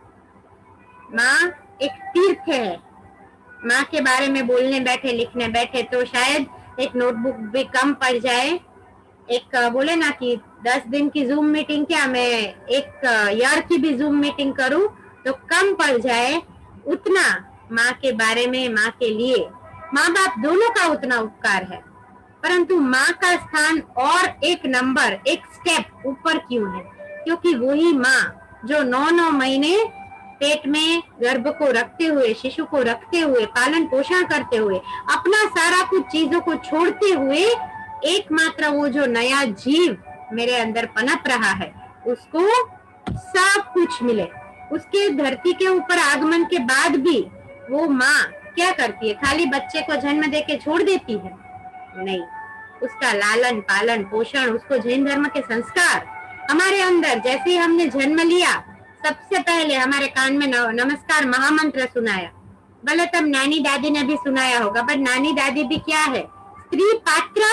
माँ एक तीर्थ है। माँ के बारे में बोलने बैठे, लिखने बैठे तो शायद एक नोटबुक भी कम पड़ जाए। एक बोले ना कि 10 दिन की जूम मीटिंग क्या, मैं एक ईयर की भी जूम मीटिंग करूं तो कम पड़ जाए। उतना माँ के बारे में, माँ के लिए, माँ बाप दोनों का उतना उपकार है, परंतु माँ का स्थान और एक नंबर, एक स्टेप ऊपर क्यों है? क्योंकि वही माँ जो 9 महीने पेट में गर्भ को रखते हुए, शिशु को रखते हुए, पालन पोषण करते हुए, अपना सारा कुछ चीजों को छोड़ते हुए, एकमात्र वो जो नया जीव मेरे अंदर पनप रहा है, उसको सब कुछ मिले। उसके धरती के ऊपर आगमन के बाद भी वो माँ क्या करती है? खाली बच्चे को जन्म देके छोड़ देती है? नहीं, उसका लालन पालन पोषण, उसको जैन धर्म के संस्कार हमारे अंदर, जैसे ही हमने जन्म लिया, सबसे पहले हमारे कान में नमस्कार महामंत्र सुनाया। भले तब नानी दादी ने भी सुनाया होगा, पर नानी दादी भी क्या है? स्त्री पात्र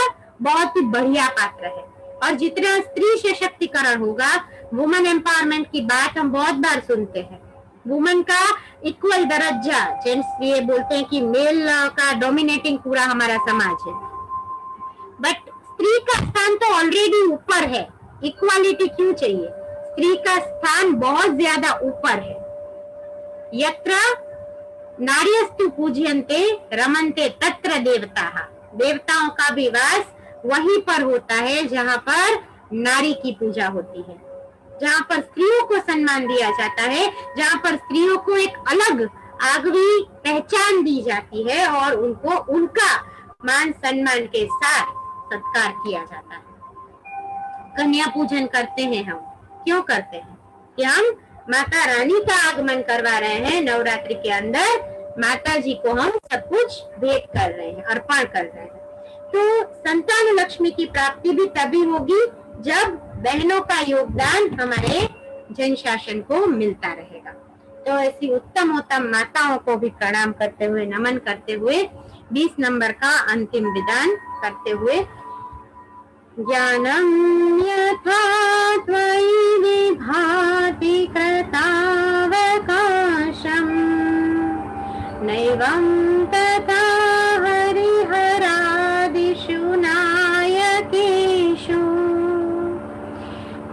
बहुत ही बढ़िया पात्र है। और जितना स्त्री सशक्तिकरण होगा, वुमेन एम्पावरमेंट की बात हम बहुत बार सुनते हैं, वुमेन का इक्वल दर्जा, जेंट्स ये बोलते हैं कि मेल का डोमिनेटिंग पूरा हमारा समाज है, बट स्त्री का स्थान तो ऑलरेडी ऊपर है। इक्वालिटी क्यों चाहिए? स्त्री का स्थान बहुत ज्यादा ऊपर है। यत्र नार्यस्तु पूज्यन्ते रमन्ते तत्र देवताः। देवताओं का भी वास वहीं पर होता है जहाँ पर नारी की पूजा होती है, जहाँ पर स्त्रियों को सम्मान दिया जाता है, जहाँ पर स्त्रियों को एक अलग आगवी पहचान दी जाती है और उनको उनका मान सम्मान के साथ सत्कार किया जाता है। कन्या पूजन करते हैं हम, क्यों करते हैं? कि हम माता रानी का आगमन करवा रहे हैं। नवरात्रि के अंदर माता जी को हम सब कुछ भेंट कर रहे हैं, अर्पण कर रहे हैं। तो संतान लक्ष्मी की प्राप्ति भी तभी होगी जब बहनों का योगदान हमारे जन शासन को मिलता रहेगा। तो ऐसी उत्तम उत्तम माताओं को भी प्रणाम करते हुए, नमन करते हुए 20 नंबर का अंतिम विधान करते हुए, ज्ञानं यथा त्वयि विभाति कृतावकाशम् नैवं तथा हरिहरादिषु नायकेषु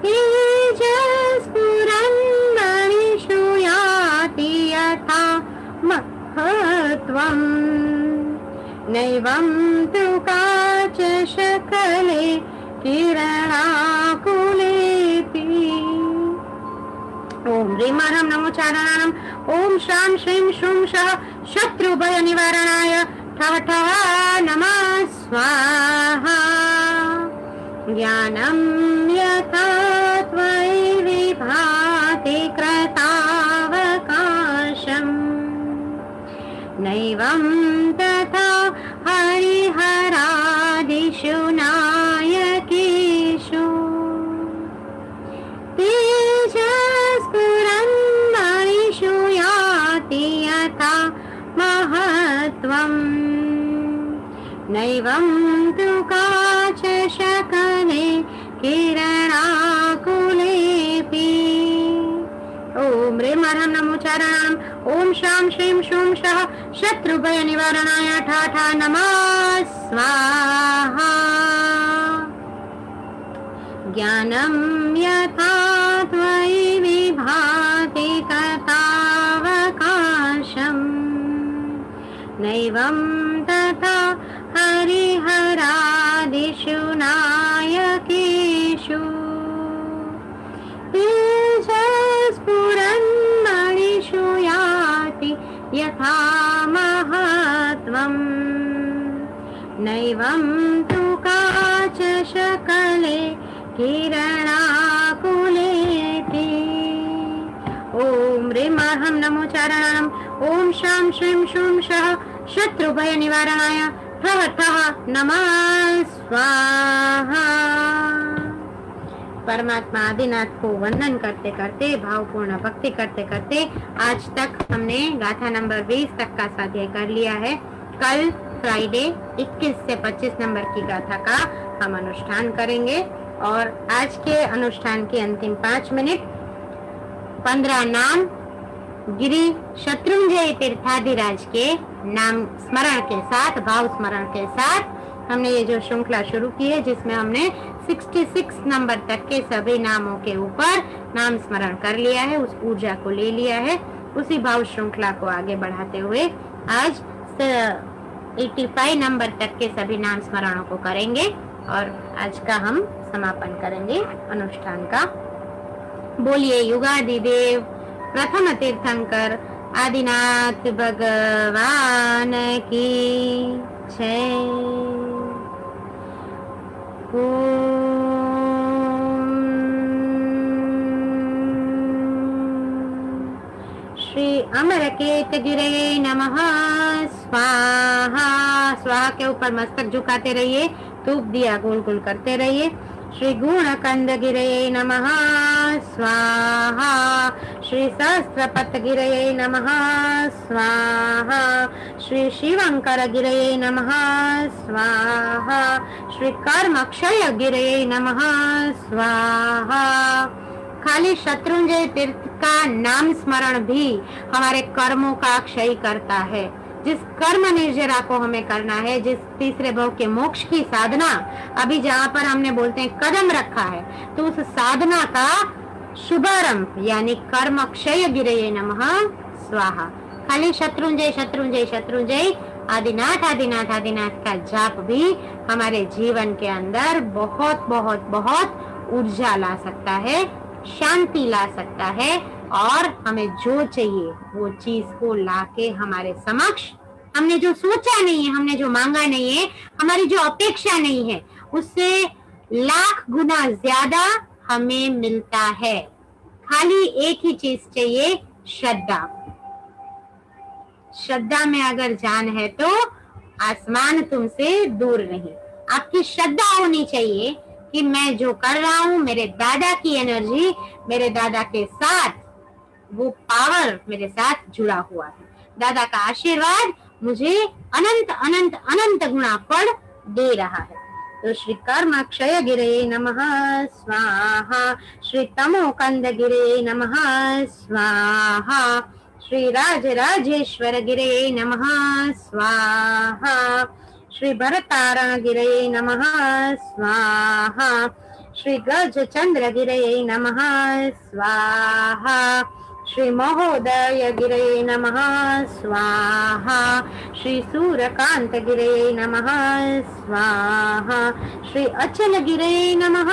तेजस्फुरन्मणिषु याति यथा महत्त्वम् नैवं तु काचशकले किरणाकुलेऽपि। ओम ह्रीं ह्रं नमो चारणानम्। ओम श्रां श्रीं श्रूं शः शत्रुभय निवारणाय ठः ठः नमः स्वाहा। ज्ञानं यथा त्वयि विभाति कृतावकाशम् नैवं तथा हरिहरादिषु नायकेषु तेजस्फुरन्मणिषु याति यथा महत्त्वम् नैवं तु काचशकले किरणाकुलेऽपि। ओम ह्रीं ह्रं नमो चारणानम्। ओम श्रां श्रीं श्रूं शः शत्रुभय निवारणाय ठः ठः नमः स्वाहा। ज्ञानं यथा त्वयि विभाति कृतावकाशम् नैवं तथा हरिहरादिषु नायकेषु तेजस्फुरन्मणिषु याति यथा महत्त्वम् नैवं तु काचशकले किरणाकुलेऽपि। ओम ह्रीं ह्रं नमो चारणानम्। ओम श्रां श्रीं श्रूं शः शत्रुभय निवारणाय ठः ठः नमः स्वाहा। परमात्मा आदिनाथ को वंदन करते करते, भावपूर्ण भक्ति करते करते आज तक हमने गाथा नंबर 20 तक का स्वाध्याय कर लिया है। कल फ्राइडे 21 से 25 नंबर की गाथा का हम अनुष्ठान करेंगे और आज के अनुष्ठान के अंतिम 5 मिनट 15 नाम गिरी शत्रुंजय तीर्थाधिराज के नाम स्मरण के साथ, भाव स्मरण के साथ हमने ये जो श्रृंखला शुरू की है, जिसमें हमने 66 नंबर तक के सभी नामों के ऊपर नाम स्मरण कर लिया है, उस ऊर्जा को ले लिया है। उसी भाव श्रृंखला को आगे बढ़ाते हुए आज 85 नंबर तक के सभी नाम स्मरणों को करेंगे और आज का हम समापन करेंगे अनुष्ठान का। बोलिए युगादि देव प्रथम तीर्थंकर आदिनाथ भगवान की जय। श्री अमरकेतगिरे नमः स्वाहा। स्वाहा के ऊपर मस्तक झुकाते रहिए, धूप दिया गोल गोल करते रहिए। श्री गुणकंद गिरे नमः स्वाहा। श्री सहस्रपत गिरे नमः स्वाहा। श्री शिवंकर गिरे नमः स्वाहा। श्री कर्मक्षय गिरे नमः स्वाहा। खाली शत्रुंजय तीर्थ का नाम स्मरण भी हमारे कर्मों का क्षय करता है। जिस कर्म निर्जरा को हमें करना है, जिस तीसरे भाव के मोक्ष की साधना अभी जहाँ पर हमने बोलते हैं कदम रखा है, तो उस साधना का शुभारंभ यानी कर्म क्षय गिरये नमः स्वाहा। खाली शत्रुंजय शत्रुंजय शत्रुंजय आदिनाथ आदिनाथ आदिनाथ का जाप भी हमारे जीवन के अंदर बहुत बहुत बहुत ऊर्जा ला सकता है, शांति ला सकता है, और हमें जो चाहिए वो चीज को लाके हमारे समक्ष, हमने जो सोचा नहीं है, हमने जो मांगा नहीं है, हमारी जो अपेक्षा नहीं है, उससे लाख गुना ज्यादा हमें मिलता है। खाली एक ही चीज चाहिए, श्रद्धा। श्रद्धा में अगर जान है तो आसमान तुमसे दूर नहीं। आपकी श्रद्धा होनी चाहिए कि मैं जो कर रहा हूं, मेरे दादा की एनर्जी मेरे दादा के साथ, वो पावर मेरे साथ जुड़ा हुआ है। दादा का आशीर्वाद मुझे अनंत अनंत अनंत गुना फल दे रहा है। तो श्री कर्म क्षय गिरे नमः स्वाहा, श्री तमो कंद गिरे नमः स्वाहा, श्री राज राजेश्वर गिरे नमः स्वाहा, श्री भरतारण गिरे नमः स्वाहा, श्री गज चंद्र गिरे नमः स्वाहा, श्री महोदय गिरे नमः स्वाहा, श्री सूर्यकांत गिरे नमः स्वाहा, श्री अचल गिरे नमः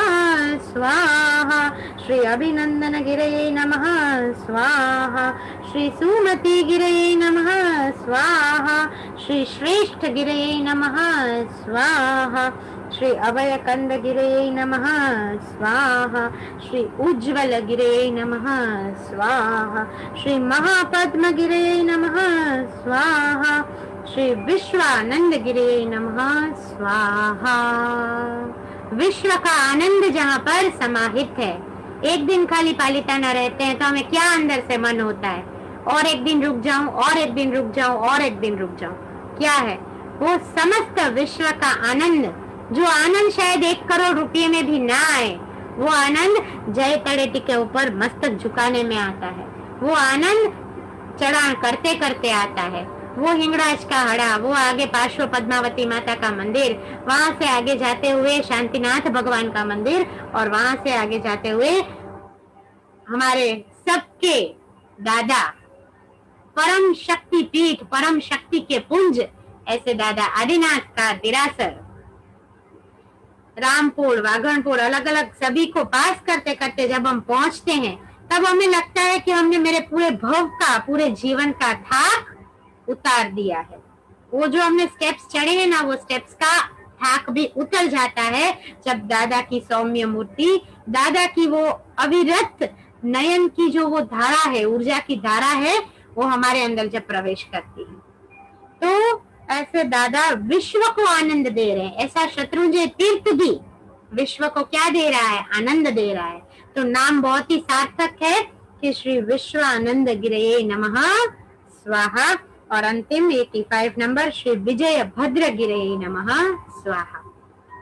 स्वाहा, श्री अभिनंदन गिरे नमः स्वाहा, श्री सुमति गिरे नमः स्वाहा, श्री श्रेष्ठ गिरे नमः स्वाहा, श्री अभय कंद गिरे नमः स्वाहा, श्री उज्ज्वल गिरे नमः स्वाहा, श्री महापद्म गिरे नमः स्वाहा, श्री विश्वानंद गिरे नमः स्वाहा। विश्व का आनंद जहाँ पर समाहित है, एक दिन खाली पालिताना रहते हैं तो हमें क्या अंदर से मन होता है, और एक दिन रुक जाऊं, और एक दिन रुक जाऊं, और एक दिन रुक जाऊं। क्या है वो? समस्त विश्व का आनंद, जो आनंद शायद 1 करोड़ रुपये में भी ना आए, वो आनंद जय तड़ेटी के ऊपर मस्तक झुकाने में आता है। वो आनंद चढ़ान करते करते आता है। वो हिंगड़ाज का हड़ा, वो आगे पार्श्व पद्मावती माता का मंदिर, वहां से आगे जाते हुए शांतिनाथ भगवान का मंदिर, और वहां से आगे जाते हुए हमारे सबके दादा परम शक्ति पीठ, परम शक्ति के पुंज, ऐसे दादा आदिनाथ का दिरासर, रामपुर, वाघनपुर, अलग अलग सभी को पास करते करते जब हम पहुंचते हैं, तब हमें लगता है कि हमने मेरे पूरे भव का, पूरे जीवन का थाक उतार दिया है। वो जो हमने स्टेप्स चढ़े हैं ना, वो स्टेप्स का थाक भी उतर जाता है जब दादा की सौम्य मूर्ति, दादा की वो अविरत नयन की जो वो धारा है, ऊर्जा की धारा है, वो हमारे अंदर जब प्रवेश करती है, तो ऐसे दादा विश्व को आनंद दे रहे हैं। ऐसा शत्रुंजय तीर्थ भी विश्व को क्या दे रहा है? आनंद दे रहा है। तो नाम बहुत ही सार्थक है कि श्री विश्व आनंद गिरये नमः स्वाहा, और अंतिम 85 नंबर श्री विजय भद्र गिरये नमः स्वाहा।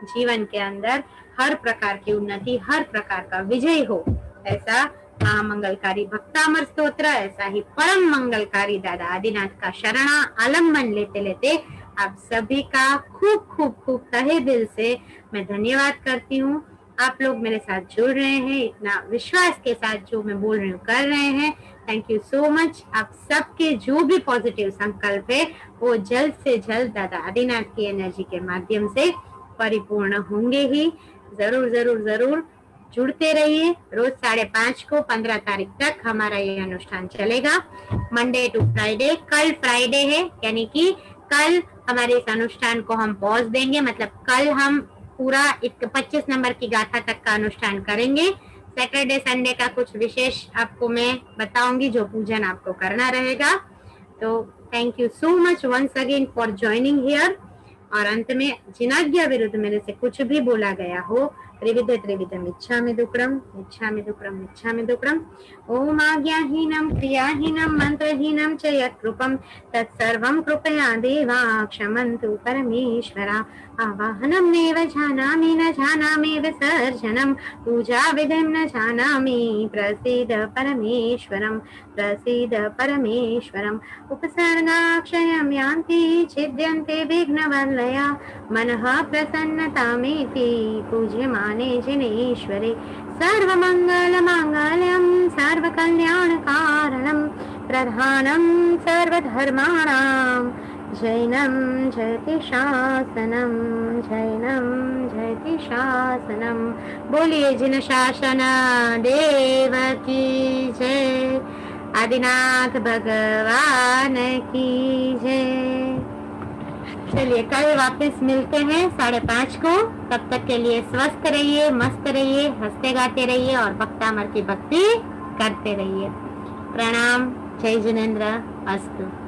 जीवन के अंदर हर प्रकार की उन्नति, हर प्रकार का विजय हो, ऐसा महामंगलकारी भक्तामर स्तोत्र, ऐसा ही परम मंगलकारी दादा आदिनाथ का शरणा आलम्बन लेते लेते आप सभी का खूब खूब खूब तहे दिल से मैं धन्यवाद करती हूँ। आप लोग मेरे साथ जुड़ रहे हैं, इतना विश्वास के साथ जो मैं बोल रही हूँ कर रहे हैं। Thank you so much. आप सबके जो भी पॉजिटिव संकल्प है वो जल्द से जल्द दादा आदिनाथ की एनर्जी के माध्यम से परिपूर्ण होंगे ही। जरूर जरूर जरूर जुड़ते रहिए। रोज 5:30 को 15 तारीख तक हमारा ये अनुष्ठान चलेगा, मंडे टू फ्राइडे। कल फ्राइडे है, यानी कि कल हमारे इस अनुष्ठान को हम पॉज देंगे, मतलब कल हम पूरा 25 नंबर की गाथा तक का अनुष्ठान करेंगे। सैटरडे संडे का कुछ विशेष आपको मैं बताऊंगी, जो पूजन आपको करना रहेगा। तो thank you so much once again for joining here. और अंत में जिनाज्ञा विरुद्ध मेरे से कुछ भी बोला गया हो, त्रिविध त्रिविधम इच्छामि दुक्कडम इच्छामि दुक्कडम इच्छामि दुक्कडम। ओम आज्ञाहीनम क्रियाहीनम मंत्रहीनम च यत्कृपम तत्सर्वं कृपया देवा क्षमन्तु परमेश्वरा। आवाहनमेव जानामि न जानामि विसर्जनं पूजा विधिं न जानामि प्रसीद परमेश्वरं प्रसीद परमेश्वरम् उपसर्गाक्षयं यान्ति छिद्यन्ते विघ्नवल्लया मनः प्रसन्नतामेति पूज्यमाने जिनेश्वरे सर्वमङ्गलमाङ्गल्यं सर्वकल्याणकारणं प्रधानं सर्वधर्माणां जैनं जयति शासनं जैनं जयति शासनं। बोलिए जिन शासन देव की जय, आदिनाथ भगवान की जय। चलिए कल वापस मिलते हैं 5:30 को। तब तक के लिए स्वस्थ रहिए, मस्त रहिए, हंसते गाते रहिए और भक्तामर की भक्ति करते रहिए। प्रणाम। जय जिनेन्द्र अस्तु।